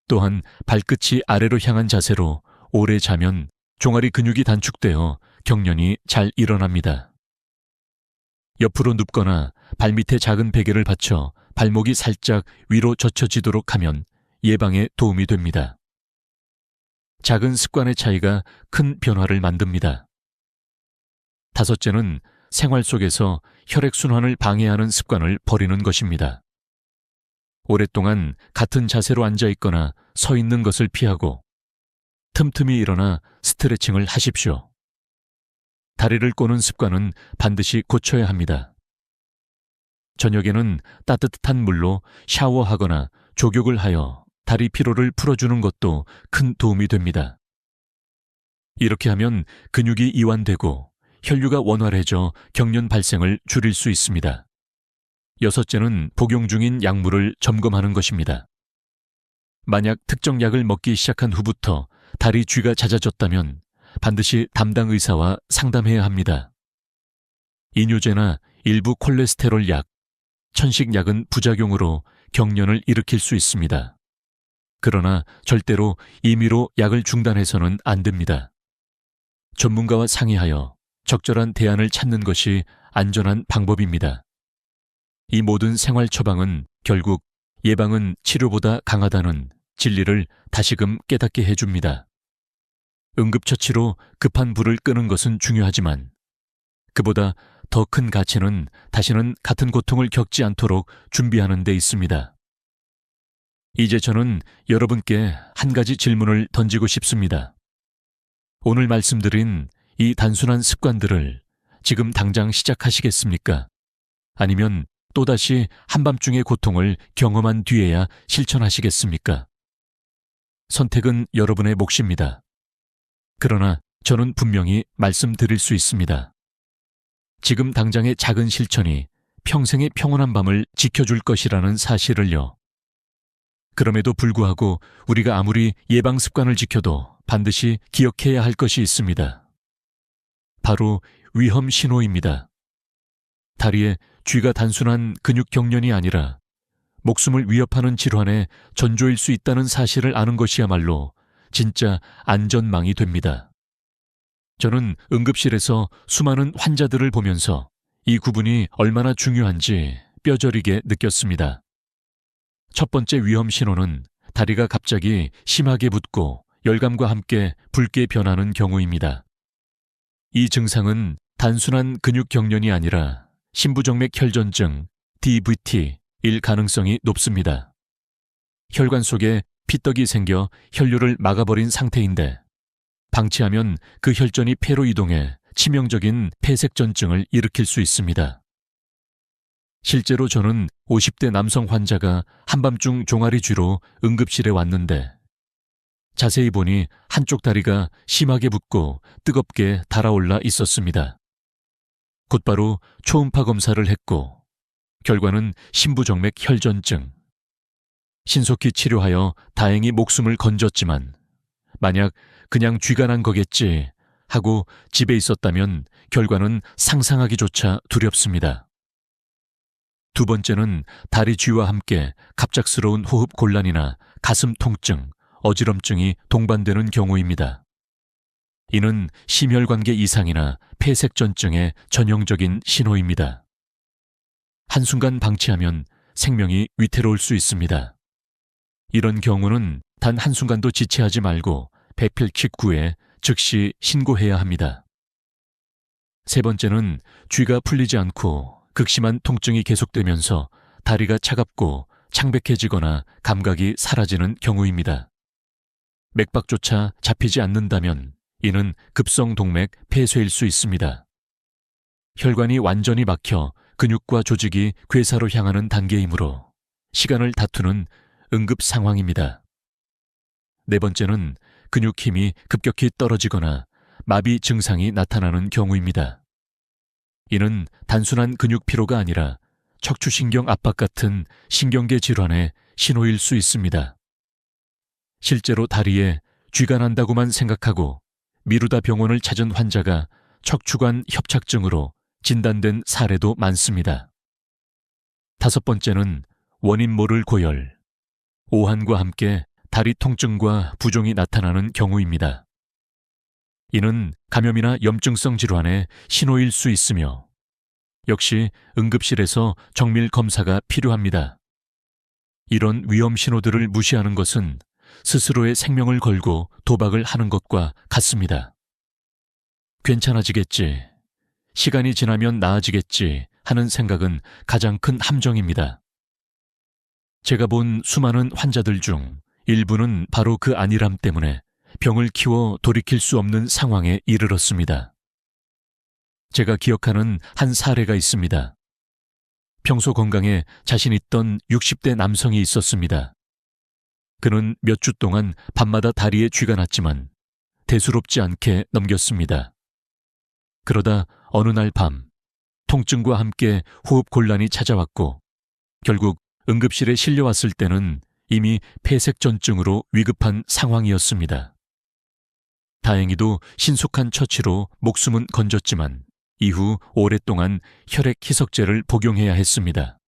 [SPEAKER 1] 또한 발끝이 아래로 향한 자세로 오래 자면 종아리 근육이 단축되어 경련이 잘 일어납니다. 옆으로 눕거나 발밑에 작은 베개를 받쳐 발목이 살짝 위로 젖혀지도록 하면 예방에 도움이 됩니다. 작은 습관의 차이가 큰 변화를 만듭니다. 다섯째는 생활 속에서 혈액순환을 방해하는 습관을 버리는 것입니다. 오랫동안 같은 자세로 앉아 있거나 서 있는 것을 피하고 틈틈이 일어나 스트레칭을 하십시오. 다리를 꼬는 습관은 반드시 고쳐야 합니다. 저녁에는 따뜻한 물로 샤워하거나 족욕을 하여 다리 피로를 풀어주는 것도 큰 도움이 됩니다. 이렇게 하면 근육이 이완되고 혈류가 원활해져 경련 발생을 줄일 수 있습니다. 여섯째는 복용 중인 약물을 점검하는 것입니다. 만약 특정 약을 먹기 시작한 후부터 다리 쥐가 잦아졌다면 반드시 담당 의사와 상담해야 합니다. 이뇨제나 일부 콜레스테롤 약, 천식약은 부작용으로 경련을 일으킬 수 있습니다. 그러나 절대로 임의로 약을 중단해서는 안 됩니다. 전문가와 상의하여 적절한 대안을 찾는 것이 안전한 방법입니다. 이 모든 생활 처방은 결국 예방은 치료보다 강하다는 진리를 다시금 깨닫게 해줍니다. 응급처치로 급한 불을 끄는 것은 중요하지만 그보다 더 큰 가치는 다시는 같은 고통을 겪지 않도록 준비하는 데 있습니다. 이제 저는 여러분께 한 가지 질문을 던지고 싶습니다. 오늘 말씀드린 이 단순한 습관들을 지금 당장 시작하시겠습니까? 아니면 또다시 한밤중의 고통을 경험한 뒤에야 실천하시겠습니까? 선택은 여러분의 몫입니다. 그러나 저는 분명히 말씀드릴 수 있습니다. 지금 당장의 작은 실천이 평생의 평온한 밤을 지켜줄 것이라는 사실을요. 그럼에도 불구하고 우리가 아무리 예방 습관을 지켜도 반드시 기억해야 할 것이 있습니다. 바로 위험 신호입니다. 다리에 쥐가 단순한 근육 경련이 아니라 목숨을 위협하는 질환의 전조일 수 있다는 사실을 아는 것이야말로 진짜 안전망이 됩니다. 저는 응급실에서 수많은 환자들을 보면서 이 구분이 얼마나 중요한지 뼈저리게 느꼈습니다. 첫 번째 위험 신호는 다리가 갑자기 심하게 붓고 열감과 함께 붉게 변하는 경우입니다. 이 증상은 단순한 근육 경련이 아니라 심부정맥 혈전증 DVT일 가능성이 높습니다. 혈관 속에 피떡이 생겨 혈류를 막아버린 상태인데 방치하면 그 혈전이 폐로 이동해 치명적인 폐색전증을 일으킬 수 있습니다. 실제로 저는 50대 남성 환자가 한밤중 종아리 쥐로 응급실에 왔는데 자세히 보니 한쪽 다리가 심하게 붓고 뜨겁게 달아올라 있었습니다. 곧바로 초음파 검사를 했고 결과는 심부정맥 혈전증. 신속히 치료하여 다행히 목숨을 건졌지만 만약 그냥 쥐가 난 거겠지 하고 집에 있었다면 결과는 상상하기조차 두렵습니다. 두 번째는 다리 쥐와 함께 갑작스러운 호흡 곤란이나 가슴 통증, 어지럼증이 동반되는 경우입니다. 이는 심혈관계 이상이나 폐색전증의 전형적인 신호입니다. 한순간 방치하면 생명이 위태로울 수 있습니다. 이런 경우는 단 한순간도 지체하지 말고 배필킥 후에 즉시 신고해야 합니다. 세 번째는 쥐가 풀리지 않고 극심한 통증이 계속되면서 다리가 차갑고 창백해지거나 감각이 사라지는 경우입니다. 맥박조차 잡히지 않는다면 이는 급성동맥 폐쇄일 수 있습니다. 혈관이 완전히 막혀 근육과 조직이 괴사로 향하는 단계이므로 시간을 다투는 응급 상황입니다. 네 번째는 근육 힘이 급격히 떨어지거나 마비 증상이 나타나는 경우입니다. 이는 단순한 근육 피로가 아니라 척추신경 압박 같은 신경계 질환의 신호일 수 있습니다. 실제로 다리에 쥐가 난다고만 생각하고 미루다 병원을 찾은 환자가 척추관 협착증으로 진단된 사례도 많습니다. 다섯 번째는 원인 모를 고열, 오한과 함께 다리 통증과 부종이 나타나는 경우입니다. 이는 감염이나 염증성 질환의 신호일 수 있으며 역시 응급실에서 정밀 검사가 필요합니다. 이런 위험 신호들을 무시하는 것은 스스로의 생명을 걸고 도박을 하는 것과 같습니다. 괜찮아지겠지, 시간이 지나면 나아지겠지 하는 생각은 가장 큰 함정입니다. 제가 본 수많은 환자들 중 일부는 바로 그 안일함 때문에 병을 키워 돌이킬 수 없는 상황에 이르렀습니다. 제가 기억하는 한 사례가 있습니다. 평소 건강에 자신 있던 60대 남성이 있었습니다. 그는 몇 주 동안 밤마다 다리에 쥐가 났지만 대수롭지 않게 넘겼습니다. 그러다 어느 날 밤 통증과 함께 호흡 곤란이 찾아왔고 결국 응급실에 실려왔을 때는 이미 폐색전증으로 위급한 상황이었습니다. 다행히도 신속한 처치로 목숨은 건졌지만 이후 오랫동안 혈액 희석제를 복용해야 했습니다.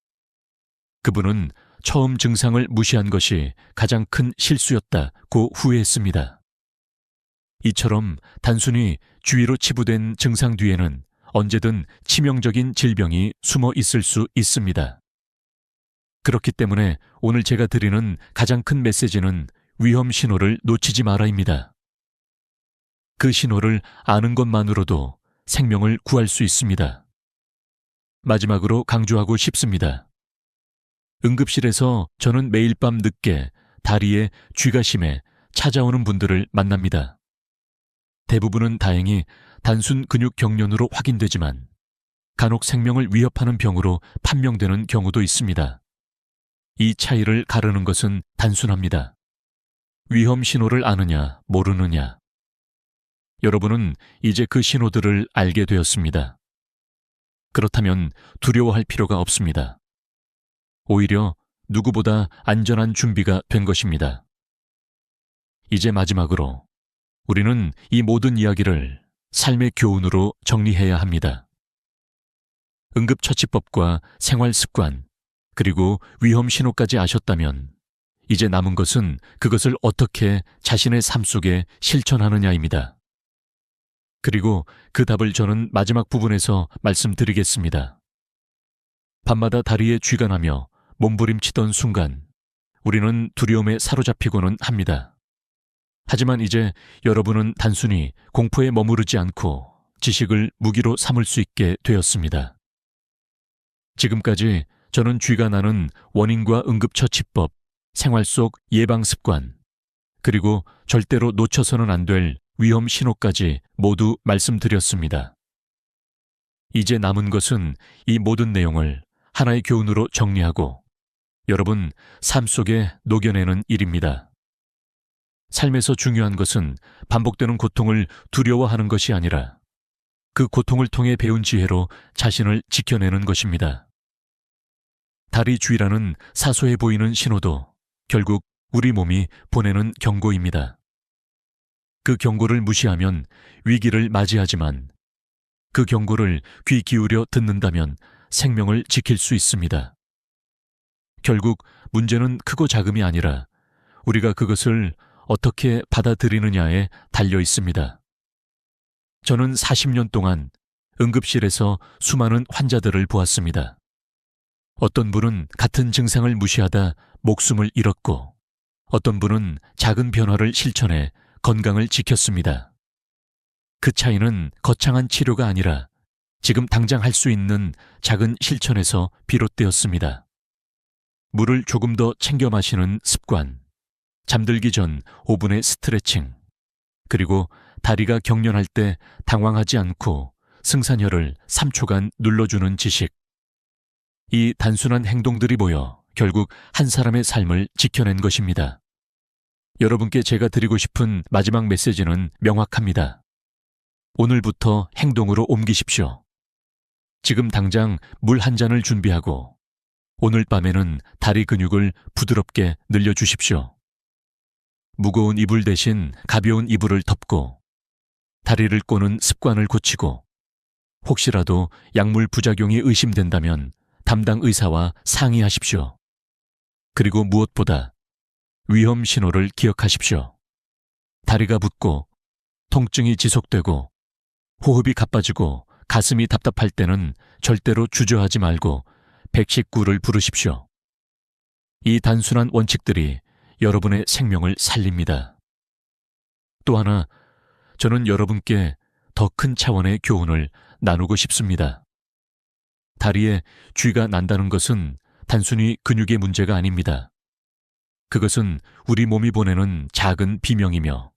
[SPEAKER 1] 그분은 처음 증상을 무시한 것이 가장 큰 실수였다고 후회했습니다. 이처럼 단순히 주위로 치부된 증상 뒤에는 언제든 치명적인 질병이 숨어 있을 수 있습니다. 그렇기 때문에 오늘 제가 드리는 가장 큰 메시지는 위험 신호를 놓치지 마라입니다. 그 신호를 아는 것만으로도 생명을 구할 수 있습니다. 마지막으로 강조하고 싶습니다. 응급실에서 저는 매일 밤 늦게 다리에 쥐가 심해 찾아오는 분들을 만납니다. 대부분은 다행히 단순 근육 경련으로 확인되지만 간혹 생명을 위협하는 병으로 판명되는 경우도 있습니다. 이 차이를 가르는 것은 단순합니다. 위험 신호를 아느냐, 모르느냐. 여러분은 이제 그 신호들을 알게 되었습니다. 그렇다면 두려워할 필요가 없습니다. 오히려 누구보다 안전한 준비가 된 것입니다. 이제 마지막으로 우리는 이 모든 이야기를 삶의 교훈으로 정리해야 합니다. 응급처치법과 생활습관, 그리고 위험 신호까지 아셨다면 이제 남은 것은 그것을 어떻게 자신의 삶 속에 실천하느냐입니다. 그리고 그 답을 저는 마지막 부분에서 말씀드리겠습니다. 밤마다 다리에 쥐가 나며 몸부림치던 순간 우리는 두려움에 사로잡히고는 합니다. 하지만 이제 여러분은 단순히 공포에 머무르지 않고 지식을 무기로 삼을 수 있게 되었습니다. 지금까지 저는 쥐가 나는 원인과 응급처치법, 생활 속 예방습관, 그리고 절대로 놓쳐서는 안 될 위험 신호까지 모두 말씀드렸습니다. 이제 남은 것은 이 모든 내용을 하나의 교훈으로 정리하고 여러분 삶 속에 녹여내는 일입니다. 삶에서 중요한 것은 반복되는 고통을 두려워하는 것이 아니라 그 고통을 통해 배운 지혜로 자신을 지켜내는 것입니다. 다리 쥐라는 사소해 보이는 신호도 결국 우리 몸이 보내는 경고입니다. 그 경고를 무시하면 위기를 맞이하지만 그 경고를 귀 기울여 듣는다면 생명을 지킬 수 있습니다. 결국 문제는 크고 작음이 아니라 우리가 그것을 어떻게 받아들이느냐에 달려 있습니다. 저는 40년 동안 응급실에서 수많은 환자들을 보았습니다. 어떤 분은 같은 증상을 무시하다 목숨을 잃었고 어떤 분은 작은 변화를 실천해 건강을 지켰습니다. 그 차이는 거창한 치료가 아니라 지금 당장 할 수 있는 작은 실천에서 비롯되었습니다. 물을 조금 더 챙겨 마시는 습관, 잠들기 전 5분의 스트레칭, 그리고 다리가 경련할 때 당황하지 않고 승산혈을 3초간 눌러주는 지식. 이 단순한 행동들이 모여 결국 한 사람의 삶을 지켜낸 것입니다. 여러분께 제가 드리고 싶은 마지막 메시지는 명확합니다. 오늘부터 행동으로 옮기십시오. 지금 당장 물 한 잔을 준비하고 오늘 밤에는 다리 근육을 부드럽게 늘려주십시오. 무거운 이불 대신 가벼운 이불을 덮고 다리를 꼬는 습관을 고치고 혹시라도 약물 부작용이 의심된다면 담당 의사와 상의하십시오. 그리고 무엇보다 위험 신호를 기억하십시오. 다리가 붓고 통증이 지속되고 호흡이 가빠지고 가슴이 답답할 때는 절대로 주저하지 말고 119를 부르십시오. 이 단순한 원칙들이 여러분의 생명을 살립니다. 또 하나, 저는 여러분께 더 큰 차원의 교훈을 나누고 싶습니다. 다리에 쥐가 난다는 것은 단순히 근육의 문제가 아닙니다. 그것은 우리 몸이 보내는 작은 비명이며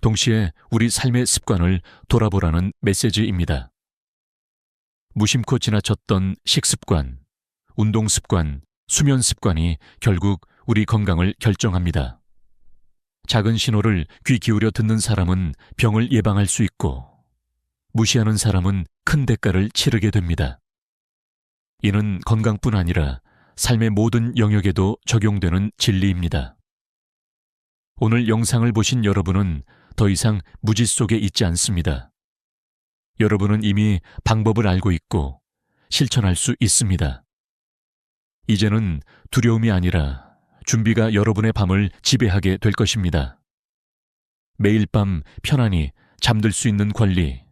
[SPEAKER 1] 동시에 우리 삶의 습관을 돌아보라는 메시지입니다. 무심코 지나쳤던 식습관, 운동습관, 수면습관이 결국 우리 건강을 결정합니다. 작은 신호를 귀 기울여 듣는 사람은 병을 예방할 수 있고 무시하는 사람은 큰 대가를 치르게 됩니다. 이는 건강뿐 아니라 삶의 모든 영역에도 적용되는 진리입니다. 오늘 영상을 보신 여러분은 더 이상 무지 속에 있지 않습니다. 여러분은 이미 방법을 알고 있고 실천할 수 있습니다. 이제는 두려움이 아니라 준비가 여러분의 밤을 지배하게 될 것입니다. 매일 밤 편안히 잠들 수 있는 권리,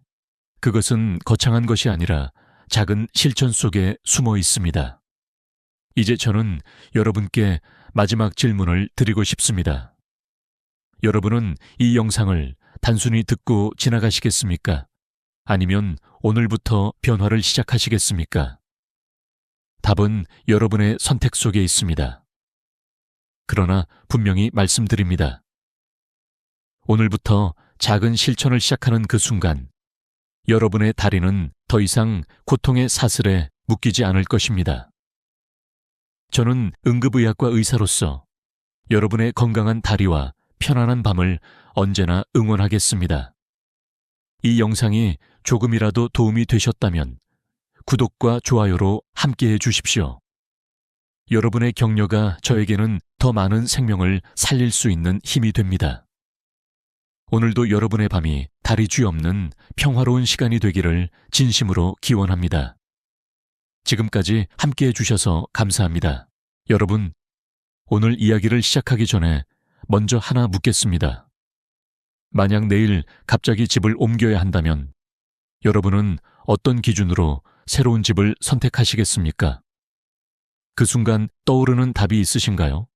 [SPEAKER 1] 그것은 거창한 것이 아니라 작은 실천 속에 숨어 있습니다. 이제 저는 여러분께 마지막 질문을 드리고 싶습니다. 여러분은 이 영상을 단순히 듣고 지나가시겠습니까? 아니면 오늘부터 변화를 시작하시겠습니까? 답은 여러분의 선택 속에 있습니다. 그러나 분명히 말씀드립니다. 오늘부터 작은 실천을 시작하는 그 순간, 여러분의 다리는 더 이상 고통의 사슬에 묶이지 않을 것입니다. 저는 응급의학과 의사로서 여러분의 건강한 다리와 편안한 밤을 언제나 응원하겠습니다. 이 영상이 조금이라도 도움이 되셨다면 구독과 좋아요로 함께해 주십시오. 여러분의 격려가 저에게는 더 많은 생명을 살릴 수 있는 힘이 됩니다. 오늘도 여러분의 밤이 다리쥐 없는 평화로운 시간이 되기를 진심으로 기원합니다. 지금까지 함께해 주셔서 감사합니다. 여러분, 오늘 이야기를 시작하기 전에 먼저 하나 묻겠습니다. 만약 내일 갑자기 집을 옮겨야 한다면 여러분은 어떤 기준으로 새로운 집을 선택하시겠습니까? 그 순간 떠오르는 답이 있으신가요?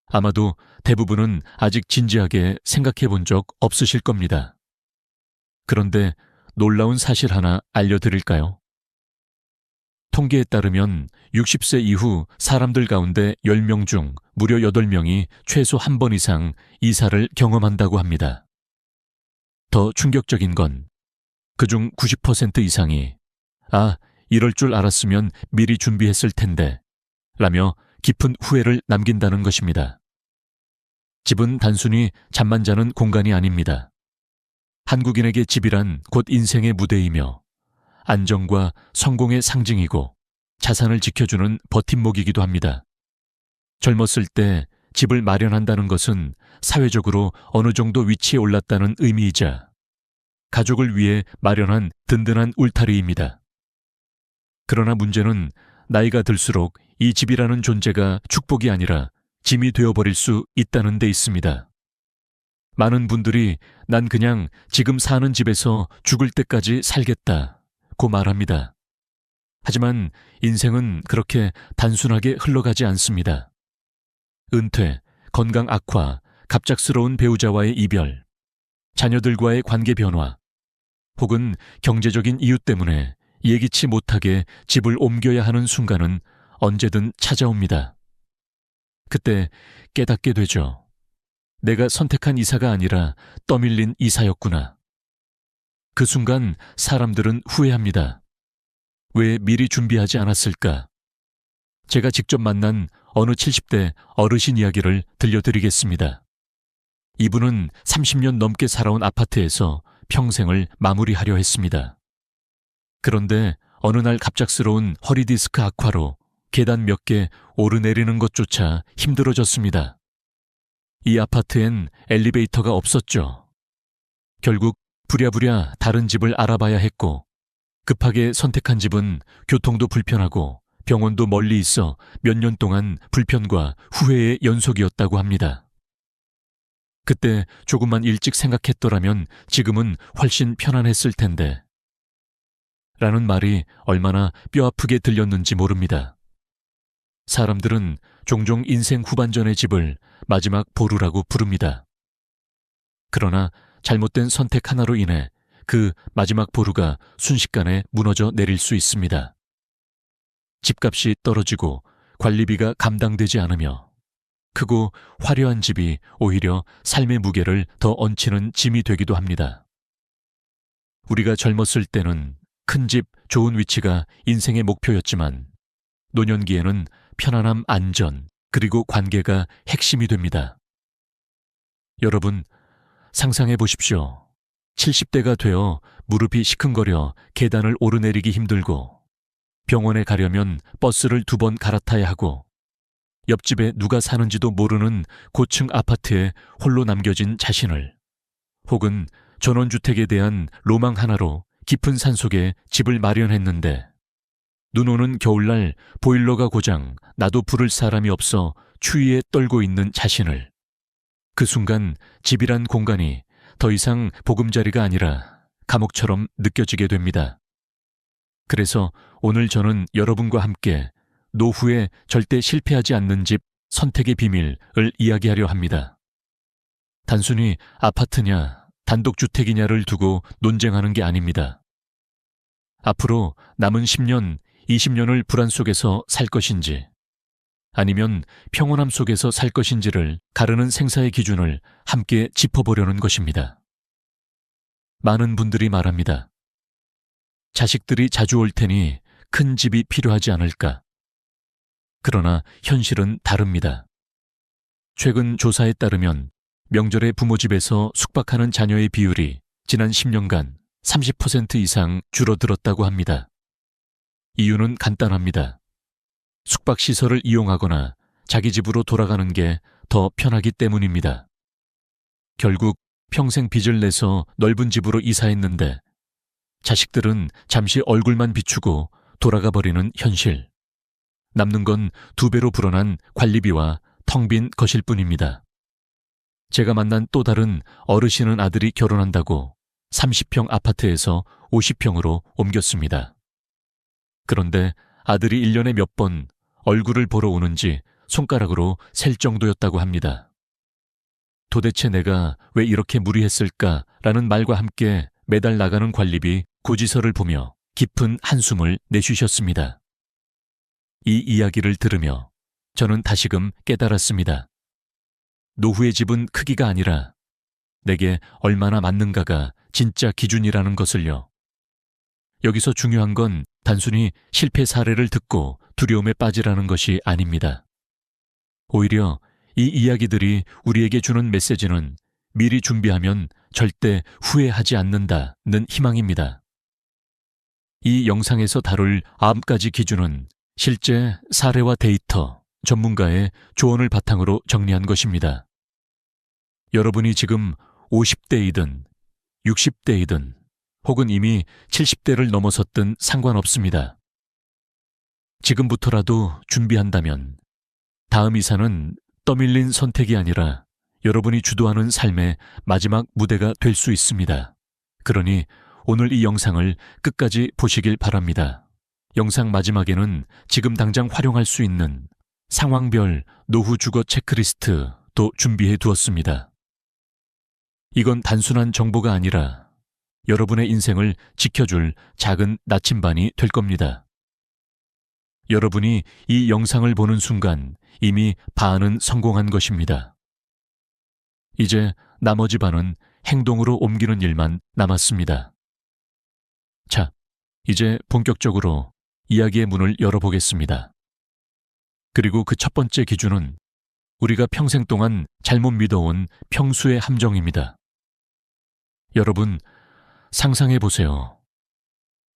[SPEAKER 1] 아마도 대부분은 아직 진지하게 생각해 본 적 없으실 겁니다. 그런데 놀라운 사실 하나 알려드릴까요? 통계에 따르면 60세 이후 사람들 가운데 10명 중 무려 8명이 최소 한 번 이상 이사를 경험한다고 합니다. 더 충격적인 건 그중 90% 이상이 이럴 줄 알았으면 미리 준비했을 텐데 라며 깊은 후회를 남긴다는 것입니다. 집은 단순히 잠만 자는 공간이 아닙니다. 한국인에게 집이란 곧 인생의 무대이며 안정과 성공의 상징이고 자산을 지켜주는 버팀목이기도 합니다. 젊었을 때 집을 마련한다는 것은 사회적으로 어느 정도 위치에 올랐다는 의미이자 가족을 위해 마련한 든든한 울타리입니다. 그러나 문제는 나이가 들수록 이 집이라는 존재가 축복이 아니라 짐이 되어버릴 수 있다는 데 있습니다. 많은 분들이 난 그냥 지금 사는 집에서 죽을 때까지 살겠다고 말합니다. 하지만 인생은 그렇게 단순하게 흘러가지 않습니다. 은퇴, 건강 악화, 갑작스러운 배우자와의 이별, 자녀들과의 관계 변화, 혹은 경제적인 이유 때문에 예기치 못하게 집을 옮겨야 하는 순간은 언제든 찾아옵니다. 그때 깨닫게 되죠. 내가 선택한 이사가 아니라 떠밀린 이사였구나. 그 순간 사람들은 후회합니다. 왜 미리 준비하지 않았을까? 제가 직접 만난 어느 70대 어르신 이야기를 들려드리겠습니다. 이분은 30년 넘게 살아온 아파트에서 평생을 마무리하려 했습니다. 그런데 어느 날 갑작스러운 허리디스크 악화로 계단 몇 개 오르내리는 것조차 힘들어졌습니다. 이 아파트엔 엘리베이터가 없었죠. 결국 부랴부랴 다른 집을 알아봐야 했고 급하게 선택한 집은 교통도 불편하고 병원도 멀리 있어 몇 년 동안 불편과 후회의 연속이었다고 합니다. 그때 조금만 일찍 생각했더라면 지금은 훨씬 편안했을 텐데 라는 말이 얼마나 뼈아프게 들렸는지 모릅니다. 사람들은 종종 인생 후반전의 집을 마지막 보루라고 부릅니다. 그러나 잘못된 선택 하나로 인해 그 마지막 보루가 순식간에 무너져 내릴 수 있습니다. 집값이 떨어지고 관리비가 감당되지 않으며 크고 화려한 집이 오히려 삶의 무게를 더 얹히는 짐이 되기도 합니다. 우리가 젊었을 때는 큰 집, 좋은 위치가 인생의 목표였지만 노년기에는 편안함, 안전, 그리고 관계가 핵심이 됩니다. 여러분, 상상해 보십시오. 70대가 되어 무릎이 시큰거려 계단을 오르내리기 힘들고 병원에 가려면 버스를 2번 갈아타야 하고 옆집에 누가 사는지도 모르는 고층 아파트에 홀로 남겨진 자신을 혹은 전원주택에 대한 로망 하나로 깊은 산속에 집을 마련했는데 눈 오는 겨울날 보일러가 고장 나도 부를 사람이 없어 추위에 떨고 있는 자신을 그 순간 집이란 공간이 더 이상 보금자리가 아니라 감옥처럼 느껴지게 됩니다. 그래서 오늘 저는 여러분과 함께 노후에 절대 실패하지 않는 집 선택의 비밀을 이야기하려 합니다. 단순히 아파트냐 단독주택이냐를 두고 논쟁하는 게 아닙니다. 앞으로 남은 10년, 20년을 불안 속에서 살 것인지, 아니면 평온함 속에서 살 것인지를 가르는 생사의 기준을 함께 짚어보려는 것입니다. 많은 분들이 말합니다. 자식들이 자주 올 테니 큰 집이 필요하지 않을까. 그러나 현실은 다릅니다. 최근 조사에 따르면 명절에 부모 집에서 숙박하는 자녀의 비율이 지난 10년간 30% 이상 줄어들었다고 합니다. 이유는 간단합니다. 숙박시설을 이용하거나 자기 집으로 돌아가는 게 더 편하기 때문입니다. 결국 평생 빚을 내서 넓은 집으로 이사했는데 자식들은 잠시 얼굴만 비추고 돌아가 버리는 현실. 남는 건 2배로 불어난 관리비와 텅 빈 거실 뿐입니다. 제가 만난 또 다른 어르신은 아들이 결혼한다고 30평 아파트에서 50평으로 옮겼습니다. 그런데 아들이 1년에 몇 번 얼굴을 보러 오는지 손가락으로 셀 정도였다고 합니다. 도대체 내가 왜 이렇게 무리했을까라는 말과 함께 매달 나가는 관리비 고지서를 보며 깊은 한숨을 내쉬셨습니다. 이 이야기를 들으며 저는 다시금 깨달았습니다. 노후의 집은 크기가 아니라 내게 얼마나 맞는가가 진짜 기준이라는 것을요. 여기서 중요한 건 단순히 실패 사례를 듣고 두려움에 빠지라는 것이 아닙니다. 오히려 이 이야기들이 우리에게 주는 메시지는 미리 준비하면 절대 후회하지 않는다는 희망입니다. 이 영상에서 다룰 9가지 기준은 실제 사례와 데이터, 전문가의 조언을 바탕으로 정리한 것입니다. 여러분이 지금 50대이든 60대이든 혹은 이미 70대를 넘어섰든 상관없습니다. 지금부터라도 준비한다면 다음 이사는 떠밀린 선택이 아니라 여러분이 주도하는 삶의 마지막 무대가 될 수 있습니다. 그러니 오늘 이 영상을 끝까지 보시길 바랍니다. 영상 마지막에는 지금 당장 활용할 수 있는 상황별 노후 주거 체크리스트도 준비해 두었습니다. 이건 단순한 정보가 아니라 여러분의 인생을 지켜줄 작은 나침반이 될 겁니다. 여러분이 이 영상을 보는 순간 이미 반은 성공한 것입니다. 이제 나머지 반은 행동으로 옮기는 일만 남았습니다. 자, 이제 본격적으로 이야기의 문을 열어보겠습니다. 그리고 그 첫 번째 기준은 우리가 평생 동안 잘못 믿어온 평수의 함정입니다. 여러분, 상상해 보세요.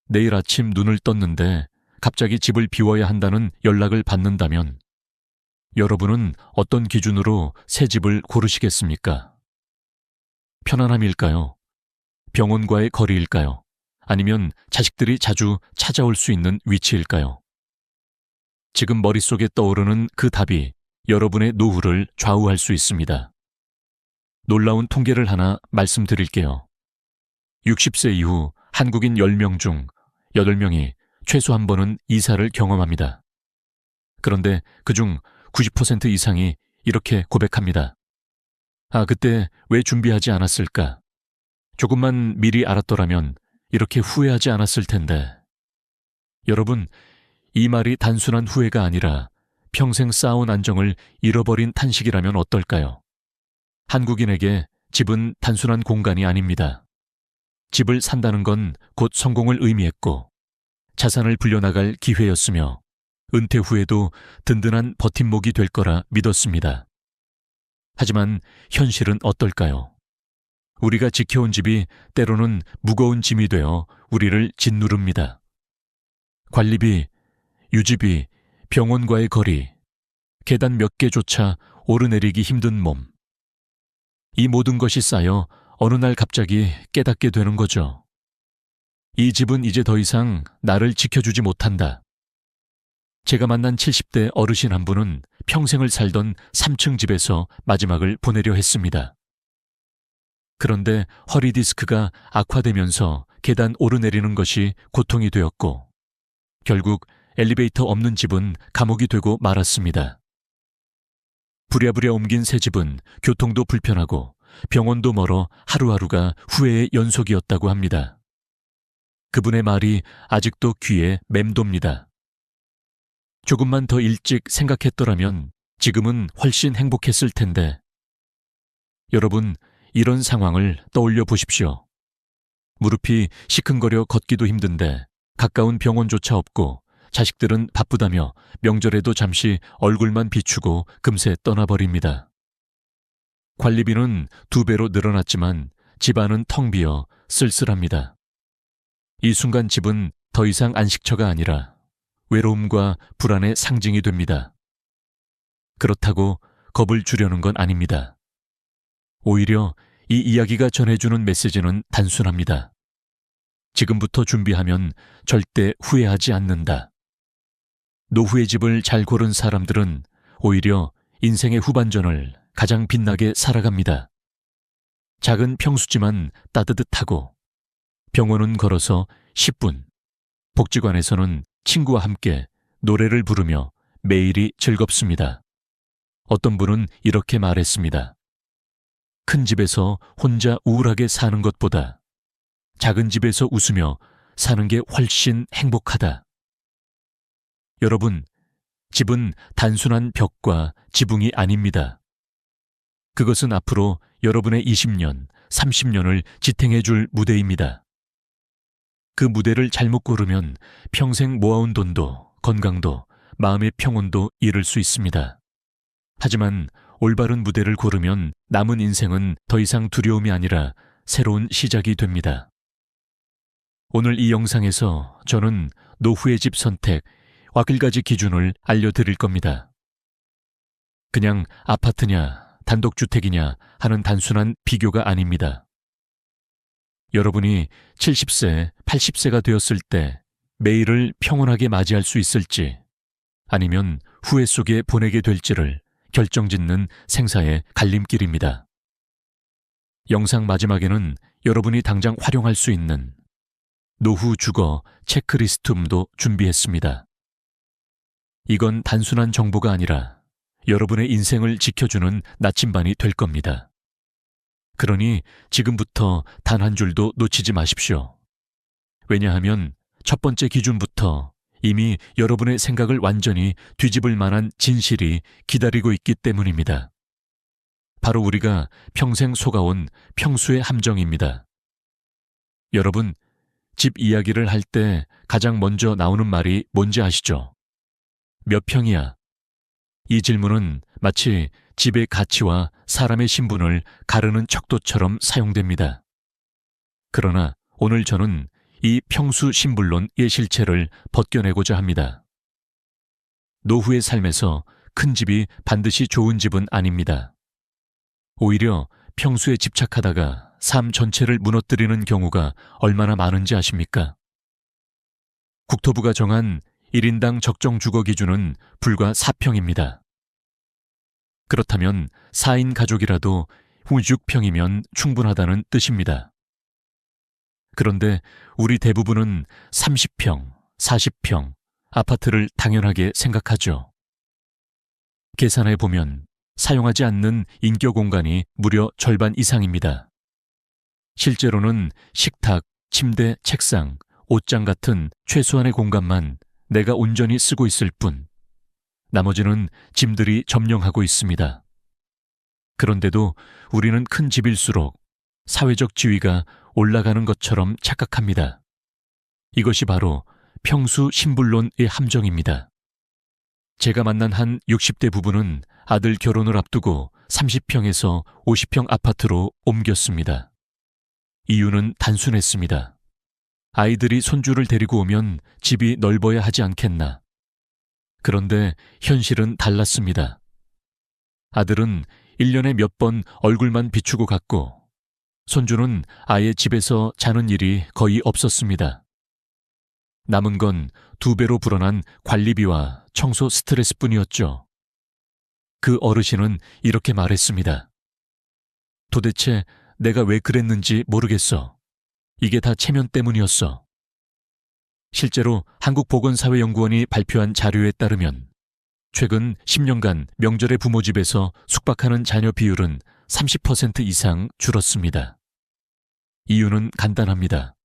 [SPEAKER 1] 내일 아침 눈을 떴는데 갑자기 집을 비워야 한다는 연락을 받는다면 여러분은 어떤 기준으로 새 집을 고르시겠습니까? 편안함일까요? 병원과의 거리일까요? 아니면 자식들이 자주 찾아올 수 있는 위치일까요? 지금 머릿속에 떠오르는 그 답이 여러분의 노후를 좌우할 수 있습니다. 놀라운 통계를 하나 말씀드릴게요. 60세 이후 한국인 10명 중 8명이 최소 한 번은 이사를 경험합니다. 그런데 그중 90% 이상이 이렇게 고백합니다. 아, 그때 왜 준비하지 않았을까? 조금만 미리 알았더라면 이렇게 후회하지 않았을 텐데. 여러분, 이 말이 단순한 후회가 아니라 평생 쌓아온 안정을 잃어버린 탄식이라면 어떨까요? 한국인에게 집은 단순한 공간이 아닙니다. 집을 산다는 건 곧 성공을 의미했고 자산을 불려나갈 기회였으며 은퇴 후에도 든든한 버팀목이 될 거라 믿었습니다. 하지만 현실은 어떨까요? 우리가 지켜온 집이 때로는 무거운 짐이 되어 우리를 짓누릅니다. 관리비, 유지비, 병원과의 거리, 계단 몇 개조차 오르내리기 힘든 몸. 이 모든 것이 쌓여 어느 날 갑자기 깨닫게 되는 거죠. 이 집은 이제 더 이상 나를 지켜주지 못한다. 제가 만난 70대 어르신 한 분은 평생을 살던 3층 집에서 마지막을 보내려 했습니다. 그런데 허리 디스크가 악화되면서 계단 오르내리는 것이 고통이 되었고 결국 엘리베이터 없는 집은 감옥이 되고 말았습니다. 부랴부랴 옮긴 새 집은 교통도 불편하고 병원도 멀어 하루하루가 후회의 연속이었다고 합니다. 그분의 말이 아직도 귀에 맴돕니다. 조금만 더 일찍 생각했더라면 지금은 훨씬 행복했을 텐데. 여러분, 이런 상황을 떠올려 보십시오. 무릎이 시큰거려 걷기도 힘든데 가까운 병원조차 없고 자식들은 바쁘다며 명절에도 잠시 얼굴만 비추고 금세 떠나버립니다. 관리비는 2배로 늘어났지만 집안은 텅 비어 쓸쓸합니다. 이 순간 집은 더 이상 안식처가 아니라 외로움과 불안의 상징이 됩니다. 그렇다고 겁을 주려는 건 아닙니다. 오히려 이 이야기가 전해주는 메시지는 단순합니다. 지금부터 준비하면 절대 후회하지 않는다. 노후의 집을 잘 고른 사람들은 오히려 인생의 후반전을 가장 빛나게 살아갑니다. 작은 평수지만 따뜻하고 병원은 걸어서 10분, 복지관에서는 친구와 함께 노래를 부르며 매일이 즐겁습니다. 어떤 분은 이렇게 말했습니다. 큰 집에서 혼자 우울하게 사는 것보다 작은 집에서 웃으며 사는 게 훨씬 행복하다. 여러분, 집은 단순한 벽과 지붕이 아닙니다. 그것은 앞으로 여러분의 20년, 30년을 지탱해 줄 무대입니다. 그 무대를 잘못 고르면 평생 모아온 돈도, 건강도, 마음의 평온도 잃을 수 있습니다. 하지만 올바른 무대를 고르면 남은 인생은 더 이상 두려움이 아니라 새로운 시작이 됩니다. 오늘 이 영상에서 저는 노후의 집 선택 8가지 기준을 알려드릴 겁니다. 그냥 아파트냐, 단독주택이냐 하는 단순한 비교가 아닙니다. 여러분이 70세, 80세가 되었을 때 매일을 평온하게 맞이할 수 있을지 아니면 후회 속에 보내게 될지를 결정짓는 생사의 갈림길입니다. 영상 마지막에는 여러분이 당장 활용할 수 있는 노후 주거 체크리스트도 준비했습니다. 이건 단순한 정보가 아니라 여러분의 인생을 지켜주는 나침반이 될 겁니다. 그러니 지금부터 단 한 줄도 놓치지 마십시오. 왜냐하면 첫 번째 기준부터 이미 여러분의 생각을 완전히 뒤집을 만한 진실이 기다리고 있기 때문입니다. 바로 우리가 평생 속아온 평수의 함정입니다. 여러분, 집 이야기를 할 때 가장 먼저 나오는 말이 뭔지 아시죠? 몇 평이야? 이 질문은 마치 집의 가치와 사람의 신분을 가르는 척도처럼 사용됩니다. 그러나 오늘 저는 이 평수 신불론의 실체를 벗겨내고자 합니다. 노후의 삶에서 큰 집이 반드시 좋은 집은 아닙니다. 오히려 평수에 집착하다가 삶 전체를 무너뜨리는 경우가 얼마나 많은지 아십니까? 국토부가 정한 1인당 적정 주거 기준은 불과 4평입니다. 그렇다면 4인 가족이라도 6평이면 충분하다는 뜻입니다. 그런데 우리 대부분은 30평, 40평 아파트를 당연하게 생각하죠. 계산해 보면 사용하지 않는 인격 공간이 무려 절반 이상입니다. 실제로는 식탁, 침대, 책상, 옷장 같은 최소한의 공간만 내가 온전히 쓰고 있을 뿐 나머지는 짐들이 점령하고 있습니다. 그런데도 우리는 큰 집일수록 사회적 지위가 올라가는 것처럼 착각합니다. 이것이 바로 평수 신불론의 함정입니다. 제가 만난 한 60대 부부는 아들 결혼을 앞두고 30평에서 50평 아파트로 옮겼습니다. 이유는 단순했습니다. 아이들이 손주를 데리고 오면 집이 넓어야 하지 않겠나. 그런데 현실은 달랐습니다. 아들은 1년에 몇 번 얼굴만 비추고 갔고 손주는 아예 집에서 자는 일이 거의 없었습니다. 남은 건 2배로 불어난 관리비와 청소 스트레스뿐이었죠. 그 어르신은 이렇게 말했습니다. 도대체 내가 왜 그랬는지 모르겠어. 이게 다 체면 때문이었어. 실제로 한국보건사회연구원이 발표한 자료에 따르면 최근 10년간 명절에 부모 집에서 숙박하는 자녀 비율은 30% 이상 줄었습니다. 이유는 간단합니다.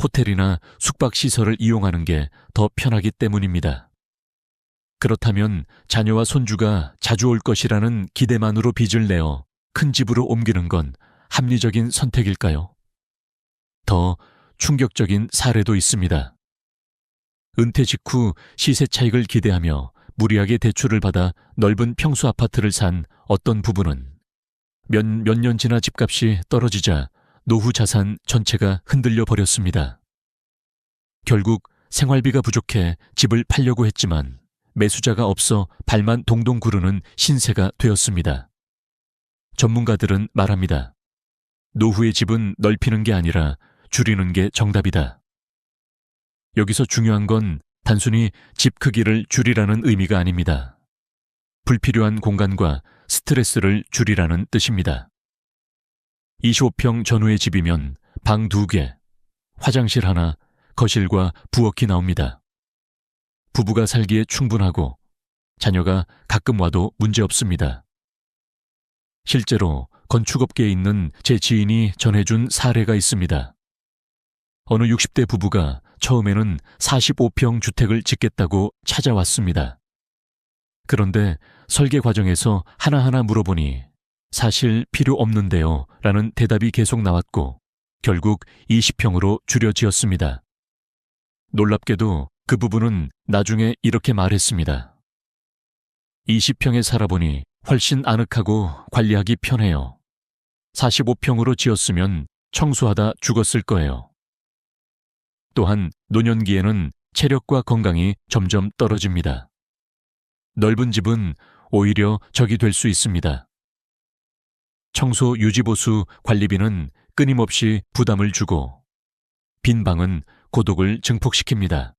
[SPEAKER 1] 호텔이나 숙박시설을 이용하는 게 더 편하기 때문입니다. 그렇다면 자녀와 손주가 자주 올 것이라는 기대만으로 빚을 내어 큰 집으로 옮기는 건 합리적인 선택일까요? 더 충격적인 사례도 있습니다. 은퇴 직후 시세 차익을 기대하며 무리하게 대출을 받아 넓은 평수 아파트를 산 어떤 부부는 몇 년 지나 집값이 떨어지자 노후 자산 전체가 흔들려 버렸습니다. 결국 생활비가 부족해 집을 팔려고 했지만 매수자가 없어 발만 동동 구르는 신세가 되었습니다. 전문가들은 말합니다. 노후의 집은 넓히는 게 아니라 줄이는 게 정답이다. 여기서 중요한 건 단순히 집 크기를 줄이라는 의미가 아닙니다. 불필요한 공간과 스트레스를 줄이라는 뜻입니다. 25평 전후의 집이면 방 2개, 화장실 하나, 거실과 부엌이 나옵니다. 부부가 살기에 충분하고 자녀가 가끔 와도 문제없습니다. 실제로 건축업계에 있는 제 지인이 전해준 사례가 있습니다. 어느 60대 부부가 처음에는 45평 주택을 짓겠다고 찾아왔습니다. 그런데 설계 과정에서 하나하나 물어보니 사실 필요 없는데요 라는 대답이 계속 나왔고 결국 20평으로 줄여 지었습니다. 놀랍게도 그 부부는 나중에 이렇게 말했습니다. 20평에 살아보니 훨씬 아늑하고 관리하기 편해요. 45평으로 지었으면 청소하다 죽었을 거예요. 또한 노년기에는 체력과 건강이 점점 떨어집니다. 넓은 집은 오히려 적이 될 수 있습니다. 청소 유지보수 관리비는 끊임없이 부담을 주고 빈 방은 고독을 증폭시킵니다.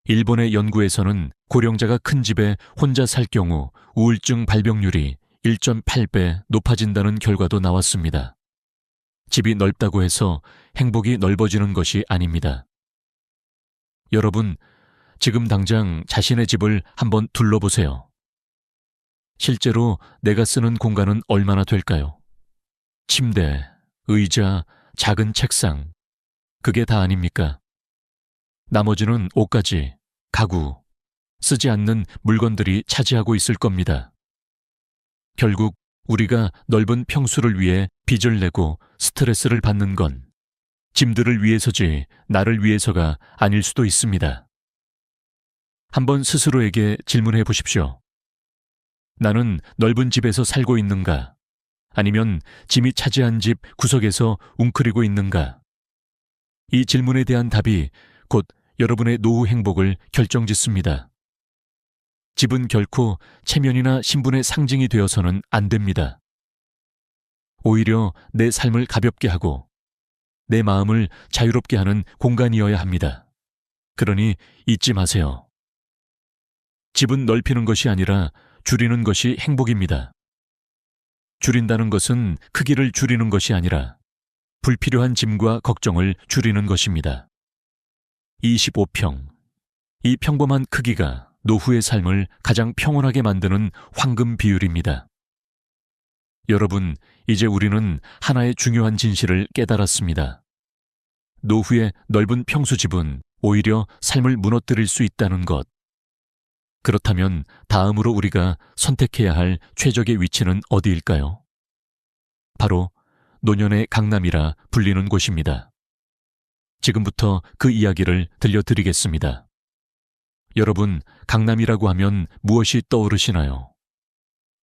[SPEAKER 1] 일본의 연구에서는 고령자가 큰 집에 혼자 살 경우 우울증 발병률이 1.8배 높아진다는 결과도 나왔습니다. 집이 넓다고 해서 행복이 넓어지는 것이 아닙니다. 여러분, 지금 당장 자신의 집을 한번 둘러보세요. 실제로 내가 쓰는 공간은 얼마나 될까요? 침대, 의자, 작은 책상, 그게 다 아닙니까? 나머지는 옷가지, 가구, 쓰지 않는 물건들이 차지하고 있을 겁니다. 결국 우리가 넓은 평수를 위해 빚을 내고 스트레스를 받는 건 짐들을 위해서지 나를 위해서가 아닐 수도 있습니다. 한번 스스로에게 질문해 보십시오. 나는 넓은 집에서 살고 있는가? 아니면 짐이 차지한 집 구석에서 웅크리고 있는가? 이 질문에 대한 답이 곧 여러분의 노후 행복을 결정짓습니다. 집은 결코 체면이나 신분의 상징이 되어서는 안 됩니다. 오히려 내 삶을 가볍게 하고 내 마음을 자유롭게 하는 공간이어야 합니다. 그러니 잊지 마세요. 집은 넓히는 것이 아니라 줄이는 것이 행복입니다. 줄인다는 것은 크기를 줄이는 것이 아니라 불필요한 짐과 걱정을 줄이는 것입니다. 25평. 이 평범한 크기가 노후의 삶을 가장 평온하게 만드는 황금 비율입니다. 여러분, 이제 우리는 하나의 중요한 진실을 깨달았습니다. 노후의 넓은 평수집은 오히려 삶을 무너뜨릴 수 있다는 것. 그렇다면 다음으로 우리가 선택해야 할 최적의 위치는 어디일까요? 바로 노년의 강남이라 불리는 곳입니다. 지금부터 그 이야기를 들려드리겠습니다. 여러분, 강남이라고 하면 무엇이 떠오르시나요?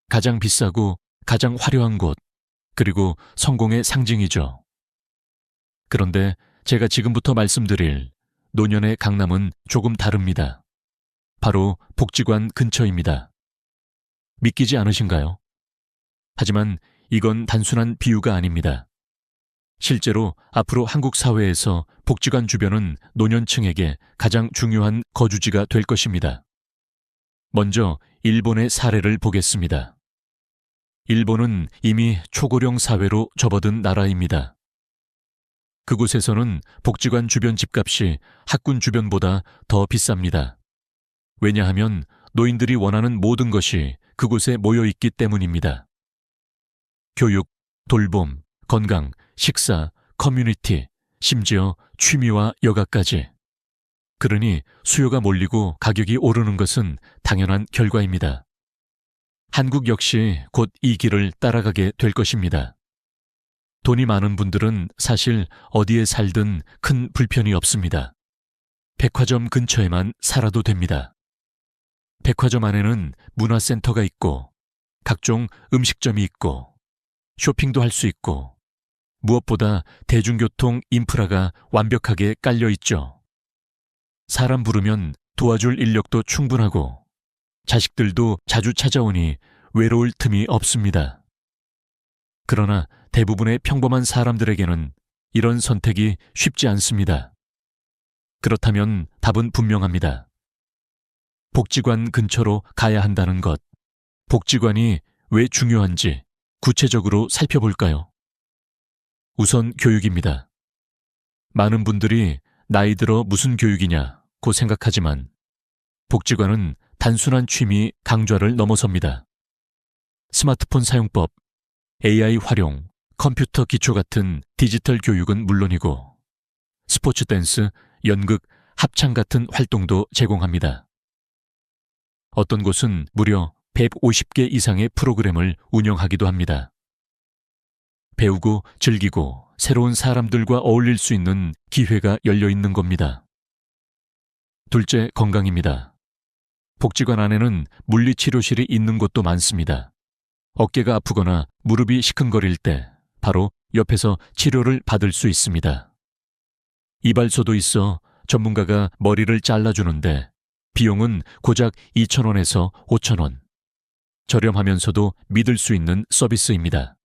[SPEAKER 1] 가장 비싸고 가장 화려한 곳, 그리고 성공의 상징이죠. 그런데 제가 지금부터 말씀드릴 노년의 강남은 조금 다릅니다. 바로 복지관 근처입니다. 믿기지 않으신가요? 하지만 이건 단순한 비유가 아닙니다. 실제로 앞으로 한국 사회에서 복지관 주변은 노년층에게 가장 중요한 거주지가 될 것입니다. 먼저 일본의 사례를 보겠습니다. 일본은 이미 초고령 사회로 접어든 나라입니다. 그곳에서는 복지관 주변 집값이 학군 주변보다 더 비쌉니다. 왜냐하면 노인들이 원하는 모든 것이 그곳에 모여 있기 때문입니다. 교육, 돌봄, 건강, 식사, 커뮤니티, 심지어 취미와 여가까지. 그러니 수요가 몰리고 가격이 오르는 것은 당연한 결과입니다. 한국 역시 곧 이 길을 따라가게 될 것입니다. 돈이 많은 분들은 사실 어디에 살든 큰 불편이 없습니다. 백화점 근처에만 살아도 됩니다. 백화점 안에는 문화센터가 있고, 각종 음식점이 있고, 쇼핑도 할 수 있고, 무엇보다 대중교통 인프라가 완벽하게 깔려 있죠. 사람 부르면 도와줄 인력도 충분하고, 자식들도 자주 찾아오니 외로울 틈이 없습니다. 그러나 대부분의 평범한 사람들에게는 이런 선택이 쉽지 않습니다. 그렇다면 답은 분명합니다. 복지관 근처로 가야 한다는 것. 복지관이 왜 중요한지 구체적으로 살펴볼까요? 우선 교육입니다. 많은 분들이 나이 들어 무슨 교육이냐고 생각하지만 복지관은 단순한 취미 강좌를 넘어섭니다. 스마트폰 사용법, AI 활용, 컴퓨터 기초 같은 디지털 교육은 물론이고 스포츠 댄스, 연극, 합창 같은 활동도 제공합니다. 어떤 곳은 무려 150개 이상의 프로그램을 운영하기도 합니다. 배우고 즐기고 새로운 사람들과 어울릴 수 있는 기회가 열려 있는 겁니다. 둘째, 건강입니다. 복지관 안에는 물리치료실이 있는 곳도 많습니다. 어깨가 아프거나 무릎이 시큰거릴 때 바로 옆에서 치료를 받을 수 있습니다. 이발소도 있어 전문가가 머리를 잘라주는데 비용은 고작 2,000원에서 5,000원. 저렴하면서도 믿을 수 있는 서비스입니다.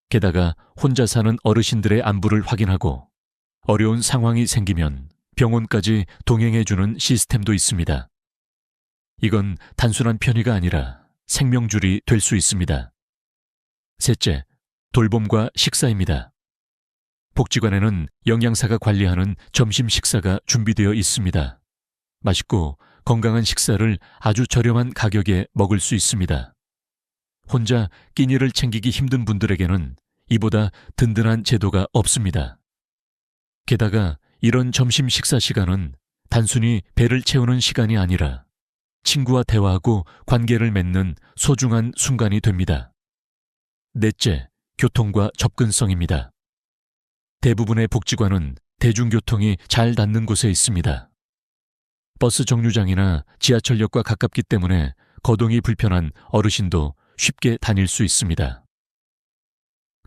[SPEAKER 1] 게다가 혼자 사는 어르신들의 안부를 확인하고 어려운 상황이 생기면 병원까지 동행해주는 시스템도 있습니다. 이건 단순한 편의가 아니라 생명줄이 될 수 있습니다. 셋째, 돌봄과 식사입니다. 복지관에는 영양사가 관리하는 점심 식사가 준비되어 있습니다. 맛있고 건강한 식사를 아주 저렴한 가격에 먹을 수 있습니다. 혼자 끼니를 챙기기 힘든 분들에게는 이보다 든든한 제도가 없습니다. 게다가 이런 점심 식사 시간은 단순히 배를 채우는 시간이 아니라 친구와 대화하고 관계를 맺는 소중한 순간이 됩니다. 넷째, 교통과 접근성입니다. 대부분의 복지관은 대중교통이 잘 닿는 곳에 있습니다. 버스 정류장이나 지하철역과 가깝기 때문에 거동이 불편한 어르신도 쉽게 다닐 수 있습니다.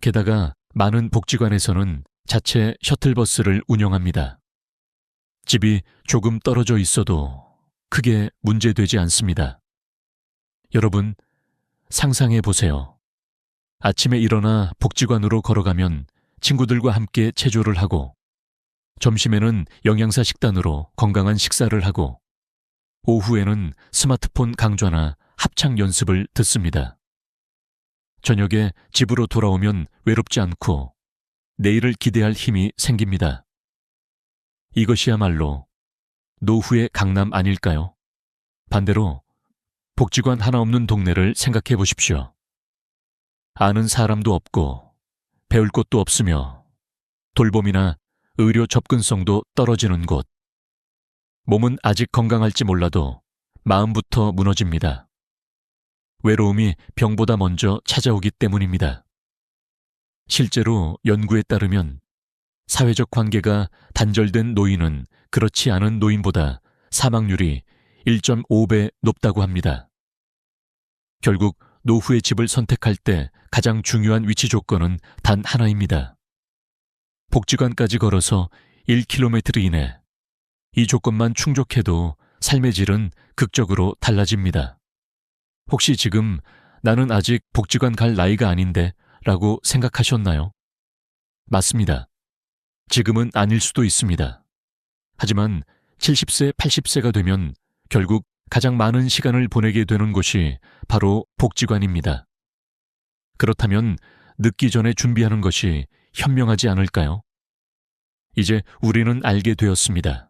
[SPEAKER 1] 게다가 많은 복지관에서는 자체 셔틀버스를 운영합니다. 집이 조금 떨어져 있어도 크게 문제되지 않습니다. 여러분, 상상해 보세요. 아침에 일어나 복지관으로 걸어가면 친구들과 함께 체조를 하고 점심에는 영양사 식단으로 건강한 식사를 하고 오후에는 스마트폰 강좌나 합창 연습을 듣습니다. 저녁에 집으로 돌아오면 외롭지 않고 내일을 기대할 힘이 생깁니다. 이것이야말로 노후의 강남 아닐까요? 반대로 복지관 하나 없는 동네를 생각해 보십시오. 아는 사람도 없고 배울 곳도 없으며 돌봄이나 의료 접근성도 떨어지는 곳. 몸은 아직 건강할지 몰라도 마음부터 무너집니다. 외로움이 병보다 먼저 찾아오기 때문입니다. 실제로 연구에 따르면 사회적 관계가 단절된 노인은 그렇지 않은 노인보다 사망률이 1.5배 높다고 합니다. 결국 노후의 집을 선택할 때 가장 중요한 위치 조건은 단 하나입니다. 복지관까지 걸어서 1km 이내. 이 조건만 충족해도 삶의 질은 극적으로 달라집니다. 혹시 지금 나는 아직 복지관 갈 나이가 아닌데 라고 생각하셨나요? 맞습니다. 지금은 아닐 수도 있습니다. 하지만 70세, 80세가 되면 결국 가장 많은 시간을 보내게 되는 곳이 바로 복지관입니다. 그렇다면 늦기 전에 준비하는 것이 현명하지 않을까요? 이제 우리는 알게 되었습니다.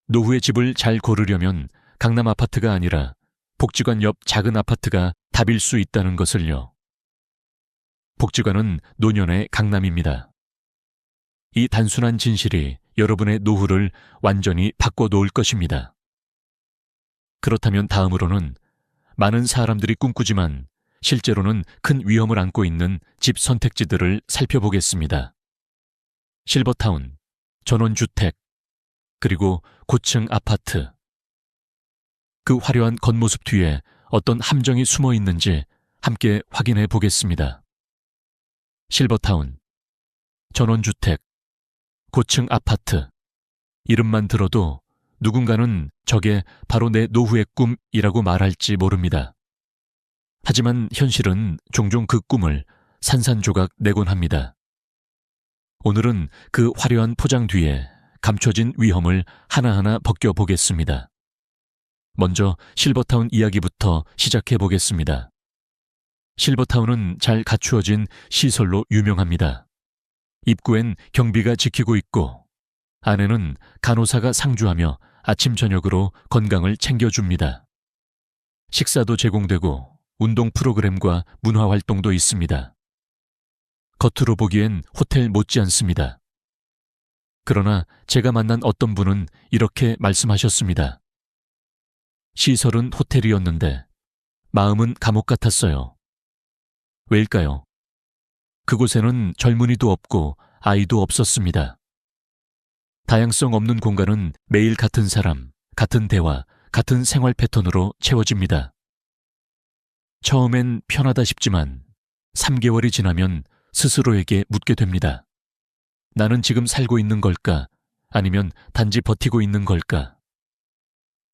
[SPEAKER 1] 노후의 집을 잘 고르려면 강남 아파트가 아니라 복지관 옆 작은 아파트가 답일 수 있다는 것을요. 복지관은 노년의 강남입니다. 이 단순한 진실이 여러분의 노후를 완전히 바꿔놓을 것입니다. 그렇다면 다음으로는 많은 사람들이 꿈꾸지만 실제로는 큰 위험을 안고 있는 집 선택지들을 살펴보겠습니다. 실버타운, 전원주택, 그리고 고층 아파트. 그 화려한 겉모습 뒤에 어떤 함정이 숨어 있는지 함께 확인해 보겠습니다. 실버타운, 전원주택, 고층 아파트. 이름만 들어도 누군가는 저게 바로 내 노후의 꿈이라고 말할지 모릅니다. 하지만 현실은 종종 그 꿈을 산산조각 내곤 합니다. 오늘은 그 화려한 포장 뒤에 감춰진 위험을 하나하나 벗겨보겠습니다. 먼저 실버타운 이야기부터 시작해 보겠습니다. 실버타운은 잘 갖추어진 시설로 유명합니다. 입구엔 경비가 지키고 있고 안에는 간호사가 상주하며 아침 저녁으로 건강을 챙겨줍니다. 식사도 제공되고 운동 프로그램과 문화활동도 있습니다. 겉으로 보기엔 호텔 못지않습니다. 그러나 제가 만난 어떤 분은 이렇게 말씀하셨습니다. 시설은 호텔이었는데 마음은 감옥 같았어요. 왜일까요? 그곳에는 젊은이도 없고 아이도 없었습니다. 다양성 없는 공간은 매일 같은 사람, 같은 대화, 같은 생활 패턴으로 채워집니다. 처음엔 편하다 싶지만 3개월이 지나면 스스로에게 묻게 됩니다. 나는 지금 살고 있는 걸까? 아니면 단지 버티고 있는 걸까?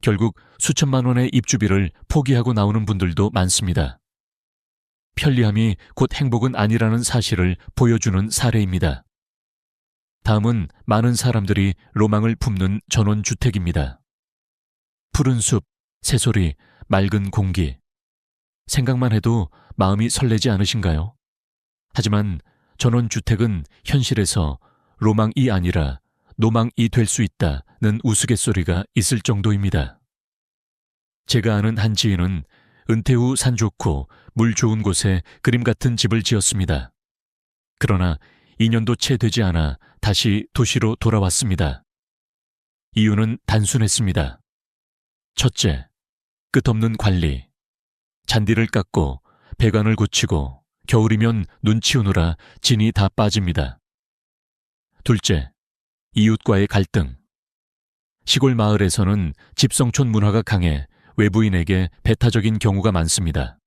[SPEAKER 1] 결국 수천만 원의 입주비를 포기하고 나오는 분들도 많습니다. 편리함이 곧 행복은 아니라는 사실을 보여주는 사례입니다. 다음은 많은 사람들이 로망을 품는 전원주택입니다. 푸른 숲, 새소리, 맑은 공기. 생각만 해도 마음이 설레지 않으신가요? 하지만 전원주택은 현실에서 로망이 아니라 노망이 될 수 있다는 우스갯소리가 있을 정도입니다. 제가 아는 한 지인은 은퇴 후 산 좋고 물 좋은 곳에 그림 같은 집을 지었습니다. 그러나 2년도 채 되지 않아 다시 도시로 돌아왔습니다. 이유는 단순했습니다. 첫째, 끝없는 관리. 잔디를 깎고 배관을 고치고 겨울이면 눈 치우느라 진이 다 빠집니다. 둘째, 이웃과의 갈등. 시골 마을에서는 집성촌 문화가 강해 외부인에게 배타적인 경우가 많습니다.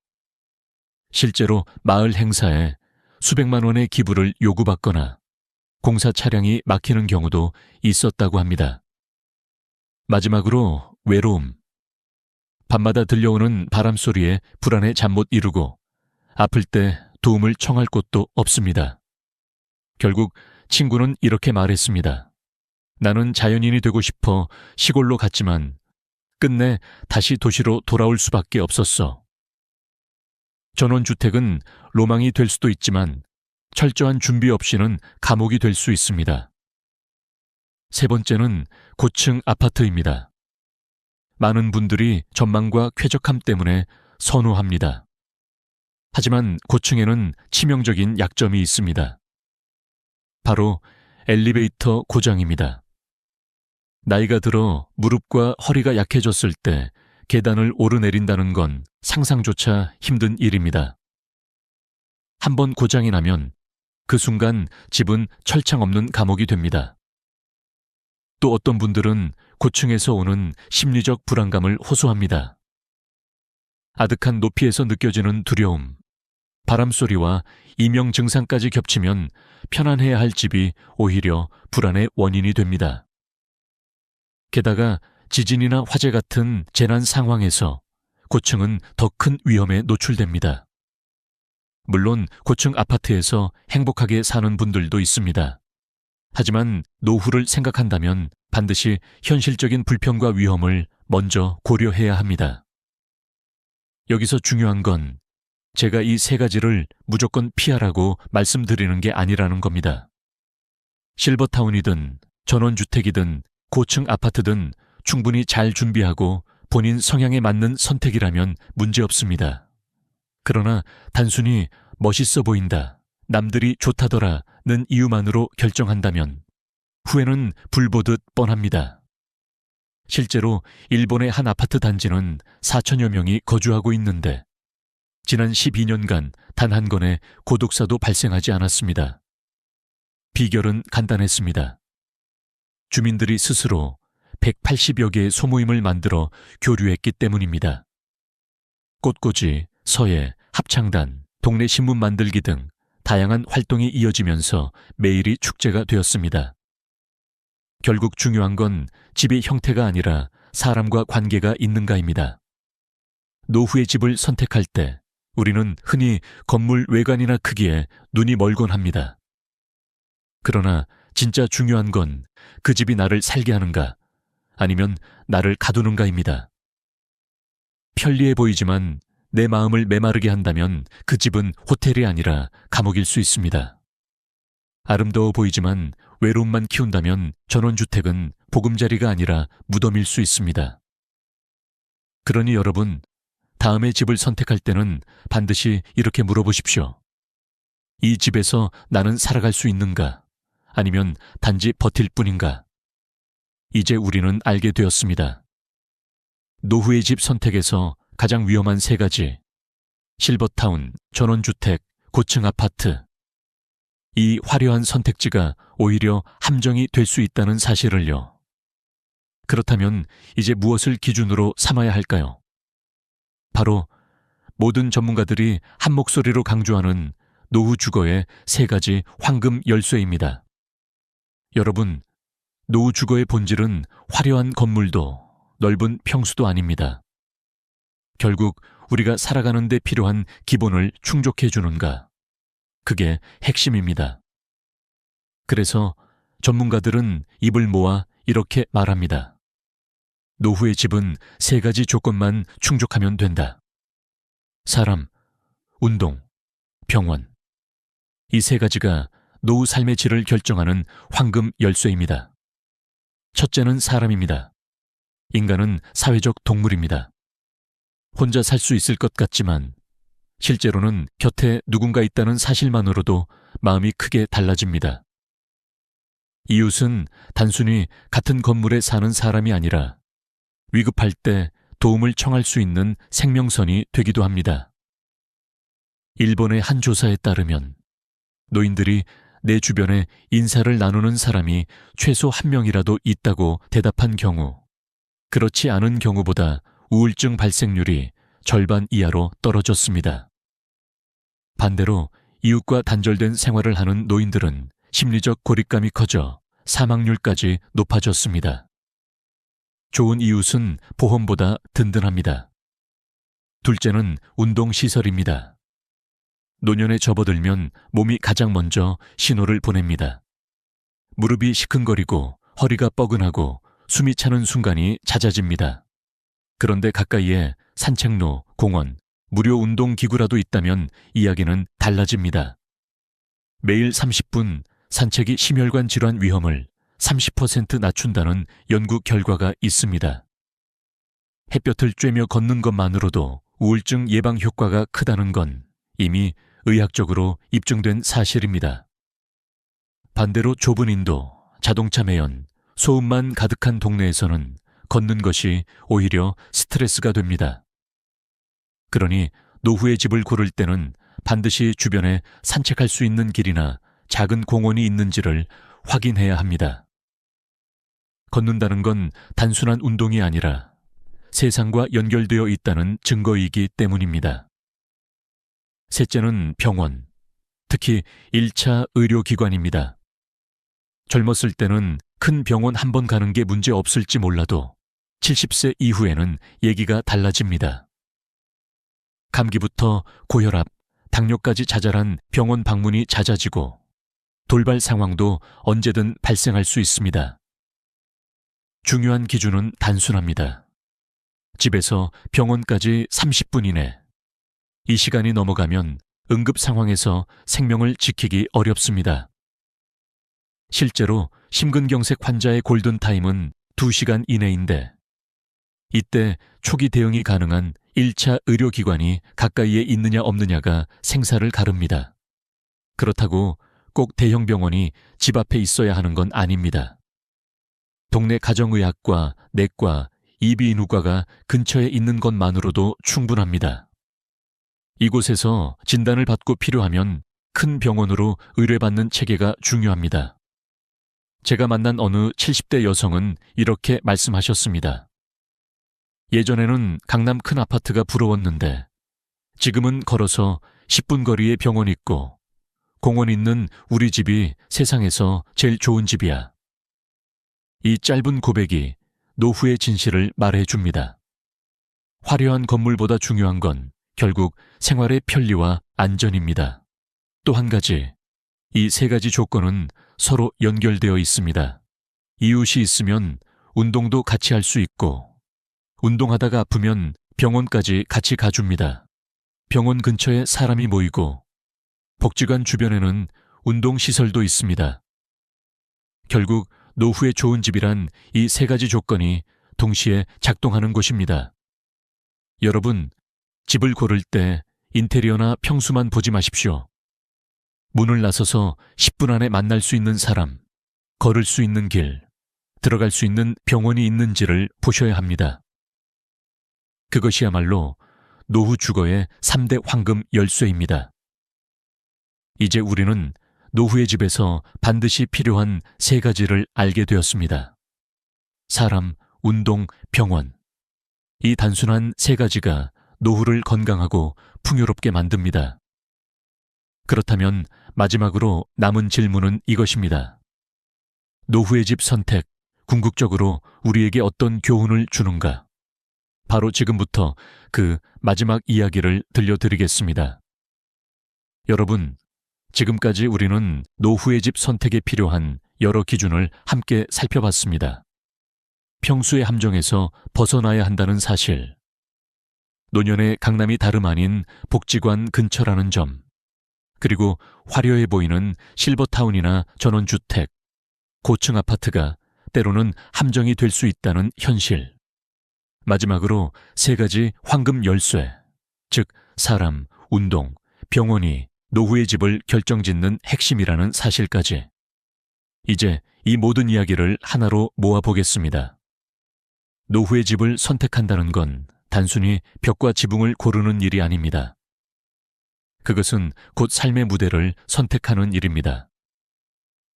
[SPEAKER 1] 실제로 마을 행사에 수백만 원의 기부를 요구받거나 공사 차량이 막히는 경우도 있었다고 합니다. 마지막으로 외로움. 밤마다 들려오는 바람소리에 불안해 잠 못 이루고 아플 때 도움을 청할 곳도 없습니다. 결국 친구는 이렇게 말했습니다. 나는 자연인이 되고 싶어 시골로 갔지만 끝내 다시 도시로 돌아올 수밖에 없었어. 전원주택은 로망이 될 수도 있지만 철저한 준비 없이는 감옥이 될 수 있습니다. 세 번째는 고층 아파트입니다. 많은 분들이 전망과 쾌적함 때문에 선호합니다. 하지만 고층에는 치명적인 약점이 있습니다. 바로 엘리베이터 고장입니다. 나이가 들어 무릎과 허리가 약해졌을 때 계단을 오르내린다는 건 상상조차 힘든 일입니다. 한번 고장이 나면 그 순간 집은 철창 없는 감옥이 됩니다. 또 어떤 분들은 고층에서 오는 심리적 불안감을 호소합니다. 아득한 높이에서 느껴지는 두려움, 바람소리와 이명 증상까지 겹치면 편안해야 할 집이 오히려 불안의 원인이 됩니다. 게다가 지진이나 화재 같은 재난 상황에서 고층은 더 큰 위험에 노출됩니다. 물론 고층 아파트에서 행복하게 사는 분들도 있습니다. 하지만 노후를 생각한다면 반드시 현실적인 불편과 위험을 먼저 고려해야 합니다. 여기서 중요한 건 제가 이 세 가지를 무조건 피하라고 말씀드리는 게 아니라는 겁니다. 실버타운이든 전원주택이든 고층 아파트든 충분히 잘 준비하고 본인 성향에 맞는 선택이라면 문제없습니다. 그러나 단순히 멋있어 보인다, 남들이 좋다더라는 이유만으로 결정한다면 후회는 불보듯 뻔합니다. 실제로 일본의 한 아파트 단지는 4천여 명이 거주하고 있는데 지난 12년간 단 한 건의 고독사도 발생하지 않았습니다. 비결은 간단했습니다. 주민들이 스스로 180여 개의 소모임을 만들어 교류했기 때문입니다. 꽃꽂이, 서예, 합창단, 동네 신문 만들기 등 다양한 활동이 이어지면서 매일이 축제가 되었습니다. 결국 중요한 건 집의 형태가 아니라 사람과 관계가 있는가입니다. 노후의 집을 선택할 때 우리는 흔히 건물 외관이나 크기에 눈이 멀곤 합니다. 그러나 진짜 중요한 건 그 집이 나를 살게 하는가 아니면 나를 가두는가입니다. 편리해 보이지만 내 마음을 메마르게 한다면 그 집은 호텔이 아니라 감옥일 수 있습니다. 아름다워 보이지만 외로움만 키운다면 전원주택은 보금자리가 아니라 무덤일 수 있습니다. 그러니 여러분, 다음에 집을 선택할 때는 반드시 이렇게 물어보십시오. 이 집에서 나는 살아갈 수 있는가? 아니면 단지 버틸 뿐인가? 이제 우리는 알게 되었습니다. 노후의 집 선택에서 가장 위험한 3가지. 실버타운, 전원주택, 고층 아파트. 이 화려한 선택지가 오히려 함정이 될 수 있다는 사실을요. 그렇다면 이제 무엇을 기준으로 삼아야 할까요? 바로 모든 전문가들이 한 목소리로 강조하는 노후 주거의 3가지 황금 열쇠입니다. 여러분, 노후 주거의 본질은 화려한 건물도 넓은 평수도 아닙니다. 결국 우리가 살아가는 데 필요한 기본을 충족해 주는가? 그게 핵심입니다. 그래서 전문가들은 입을 모아 이렇게 말합니다. 노후의 집은 3가지 조건만 충족하면 된다. 사람, 운동, 병원. 이 3가지가 노후 삶의 질을 결정하는 황금 열쇠입니다. 첫째는 사람입니다. 인간은 사회적 동물입니다. 혼자 살 수 있을 것 같지만 실제로는 곁에 누군가 있다는 사실만으로도 마음이 크게 달라집니다. 이웃은 단순히 같은 건물에 사는 사람이 아니라 위급할 때 도움을 청할 수 있는 생명선이 되기도 합니다. 일본의 한 조사에 따르면 노인들이 내 주변에 인사를 나누는 사람이 최소 1명이라도 있다고 대답한 경우, 그렇지 않은 경우보다 우울증 발생률이 절반 이하로 떨어졌습니다. 반대로 이웃과 단절된 생활을 하는 노인들은 심리적 고립감이 커져 사망률까지 높아졌습니다. 좋은 이웃은 보험보다 든든합니다. 둘째는 운동시설입니다. 노년에 접어들면 몸이 가장 먼저 신호를 보냅니다. 무릎이 시큰거리고 허리가 뻐근하고 숨이 차는 순간이 잦아집니다. 그런데 가까이에 산책로, 공원, 무료 운동기구라도 있다면 이야기는 달라집니다. 매일 30분 산책이 심혈관 질환 위험을 30% 낮춘다는 연구 결과가 있습니다. 햇볕을 쬐며 걷는 것만으로도 우울증 예방 효과가 크다는 건 이미 의학적으로 입증된 사실입니다. 반대로 좁은 인도, 자동차 매연, 소음만 가득한 동네에서는 걷는 것이 오히려 스트레스가 됩니다. 그러니 노후의 집을 고를 때는 반드시 주변에 산책할 수 있는 길이나 작은 공원이 있는지를 확인해야 합니다. 걷는다는 건 단순한 운동이 아니라 세상과 연결되어 있다는 증거이기 때문입니다. 셋째는 병원, 특히 1차 의료기관입니다. 젊었을 때는 큰 병원 한 번 가는 게 문제 없을지 몰라도 70세 이후에는 얘기가 달라집니다. 감기부터 고혈압, 당뇨까지 자잘한 병원 방문이 잦아지고 돌발 상황도 언제든 발생할 수 있습니다. 중요한 기준은 단순합니다. 집에서 병원까지 30분 이내. 이 시간이 넘어가면 응급 상황에서 생명을 지키기 어렵습니다. 실제로 심근경색 환자의 골든타임은 2시간 이내인데 이때 초기 대응이 가능한 1차 의료기관이 가까이에 있느냐 없느냐가 생사를 가릅니다. 그렇다고 꼭 대형 병원이 집 앞에 있어야 하는 건 아닙니다. 동네 가정의학과, 내과, 이비인후과가 근처에 있는 것만으로도 충분합니다. 이곳에서 진단을 받고 필요하면 큰 병원으로 의뢰받는 체계가 중요합니다. 제가 만난 어느 70대 여성은 이렇게 말씀하셨습니다. 예전에는 강남 큰 아파트가 부러웠는데 지금은 걸어서 10분 거리에 병원 있고 공원 있는 우리 집이 세상에서 제일 좋은 집이야. 이 짧은 고백이 노후의 진실을 말해줍니다. 화려한 건물보다 중요한 건 결국 생활의 편리와 안전입니다. 또 한 가지, 이 세 가지 조건은 서로 연결되어 있습니다. 이웃이 있으면 운동도 같이 할 수 있고, 운동하다가 아프면 병원까지 같이 가줍니다. 병원 근처에 사람이 모이고, 복지관 주변에는 운동시설도 있습니다. 결국 노후에 좋은 집이란 이 세 가지 조건이 동시에 작동하는 곳입니다. 여러분, 집을 고를 때 인테리어나 평수만 보지 마십시오. 문을 나서서 10분 안에 만날 수 있는 사람, 걸을 수 있는 길, 들어갈 수 있는 병원이 있는지를 보셔야 합니다. 그것이야말로 노후 주거의 3대 황금 열쇠입니다. 이제 우리는 노후의 집에서 반드시 필요한 세 가지를 알게 되었습니다. 사람, 운동, 병원. 이 단순한 세 가지가 노후를 건강하고 풍요롭게 만듭니다. 그렇다면 마지막으로 남은 질문은 이것입니다. 노후의 집 선택, 궁극적으로 우리에게 어떤 교훈을 주는가? 바로 지금부터 그 마지막 이야기를 들려드리겠습니다. 여러분, 지금까지 우리는 노후의 집 선택에 필요한 여러 기준을 함께 살펴봤습니다. 평수의 함정에서 벗어나야 한다는 사실, 노년의 강남이 다름 아닌 복지관 근처라는 점, 그리고 화려해 보이는 실버타운이나 전원주택, 고층 아파트가 때로는 함정이 될 수 있다는 현실. 마지막으로 세 가지 황금 열쇠, 즉 사람, 운동, 병원이 노후의 집을 결정짓는 핵심이라는 사실까지. 이제 이 모든 이야기를 하나로 모아보겠습니다. 노후의 집을 선택한다는 건 단순히 벽과 지붕을 고르는 일이 아닙니다. 그것은 곧 삶의 무대를 선택하는 일입니다.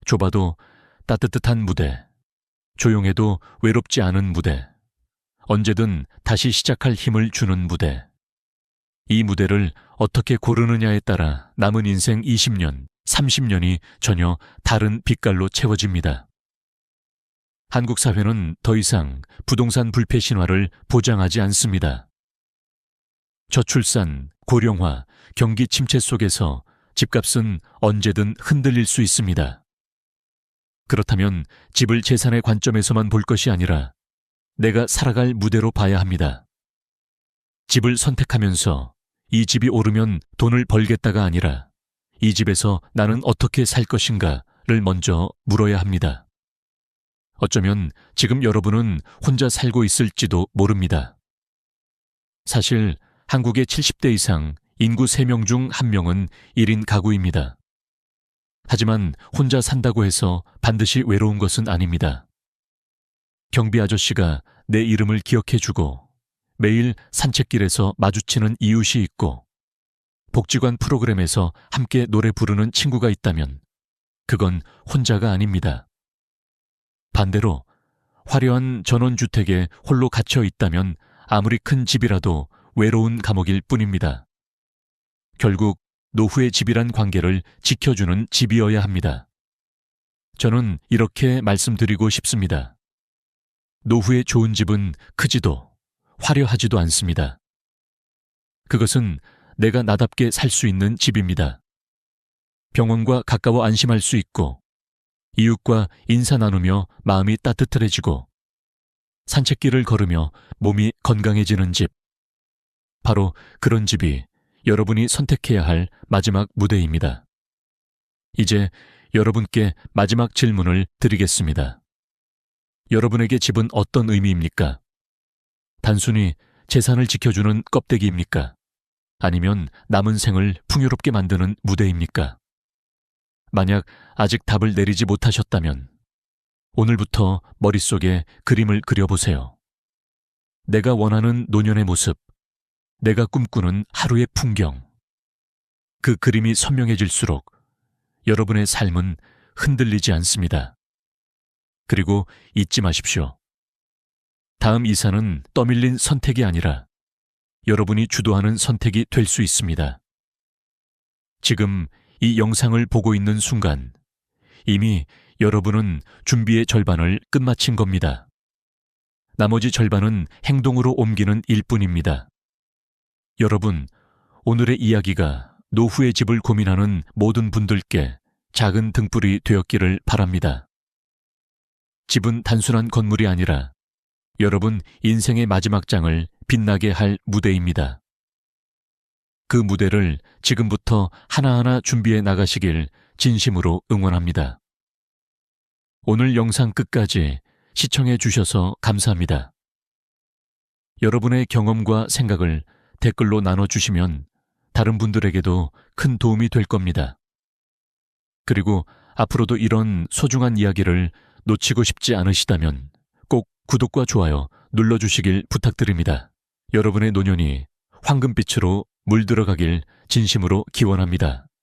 [SPEAKER 1] 좁아도 따뜻한 무대, 조용해도 외롭지 않은 무대, 언제든 다시 시작할 힘을 주는 무대. 이 무대를 어떻게 고르느냐에 따라 남은 인생 20년, 30년이 전혀 다른 빛깔로 채워집니다. 한국 사회는 더 이상 부동산 불패 신화를 보장하지 않습니다. 저출산, 고령화, 경기 침체 속에서 집값은 언제든 흔들릴 수 있습니다. 그렇다면 집을 재산의 관점에서만 볼 것이 아니라 내가 살아갈 무대로 봐야 합니다. 집을 선택하면서 이 집이 오르면 돈을 벌겠다가 아니라 이 집에서 나는 어떻게 살 것인가를 먼저 물어야 합니다. 어쩌면 지금 여러분은 혼자 살고 있을지도 모릅니다. 사실 한국의 70대 이상 인구 3명 중 1명은 1인 가구입니다. 하지만 혼자 산다고 해서 반드시 외로운 것은 아닙니다. 경비 아저씨가 내 이름을 기억해주고 매일 산책길에서 마주치는 이웃이 있고 복지관 프로그램에서 함께 노래 부르는 친구가 있다면 그건 혼자가 아닙니다. 반대로 화려한 전원주택에 홀로 갇혀 있다면 아무리 큰 집이라도 외로운 감옥일 뿐입니다. 결국 노후의 집이란 관계를 지켜주는 집이어야 합니다. 저는 이렇게 말씀드리고 싶습니다. 노후의 좋은 집은 크지도 화려하지도 않습니다. 그것은 내가 나답게 살 수 있는 집입니다. 병원과 가까워 안심할 수 있고 이웃과 인사 나누며 마음이 따뜻해지고 산책길을 걸으며 몸이 건강해지는 집. 바로 그런 집이 여러분이 선택해야 할 마지막 무대입니다. 이제 여러분께 마지막 질문을 드리겠습니다. 여러분에게 집은 어떤 의미입니까? 단순히 재산을 지켜주는 껍데기입니까? 아니면 남은 생을 풍요롭게 만드는 무대입니까? 만약 아직 답을 내리지 못하셨다면 오늘부터 머릿속에 그림을 그려보세요. 내가 원하는 노년의 모습, 내가 꿈꾸는 하루의 풍경. 그 그림이 선명해질수록 여러분의 삶은 흔들리지 않습니다. 그리고 잊지 마십시오. 다음 이사는 떠밀린 선택이 아니라 여러분이 주도하는 선택이 될 수 있습니다. 지금 이 영상을 보고 있는 순간 이미 여러분은 준비의 절반을 끝마친 겁니다. 나머지 절반은 행동으로 옮기는 일뿐입니다. 여러분, 오늘의 이야기가 노후의 집을 고민하는 모든 분들께 작은 등불이 되었기를 바랍니다. 집은 단순한 건물이 아니라 여러분 인생의 마지막 장을 빛나게 할 무대입니다. 그 무대를 지금부터 하나하나 준비해 나가시길 진심으로 응원합니다. 오늘 영상 끝까지 시청해 주셔서 감사합니다. 여러분의 경험과 생각을 댓글로 나눠주시면 다른 분들에게도 큰 도움이 될 겁니다. 그리고 앞으로도 이런 소중한 이야기를 놓치고 싶지 않으시다면 꼭 구독과 좋아요 눌러주시길 부탁드립니다. 여러분의 노년이 황금빛으로 물들어가길 진심으로 기원합니다.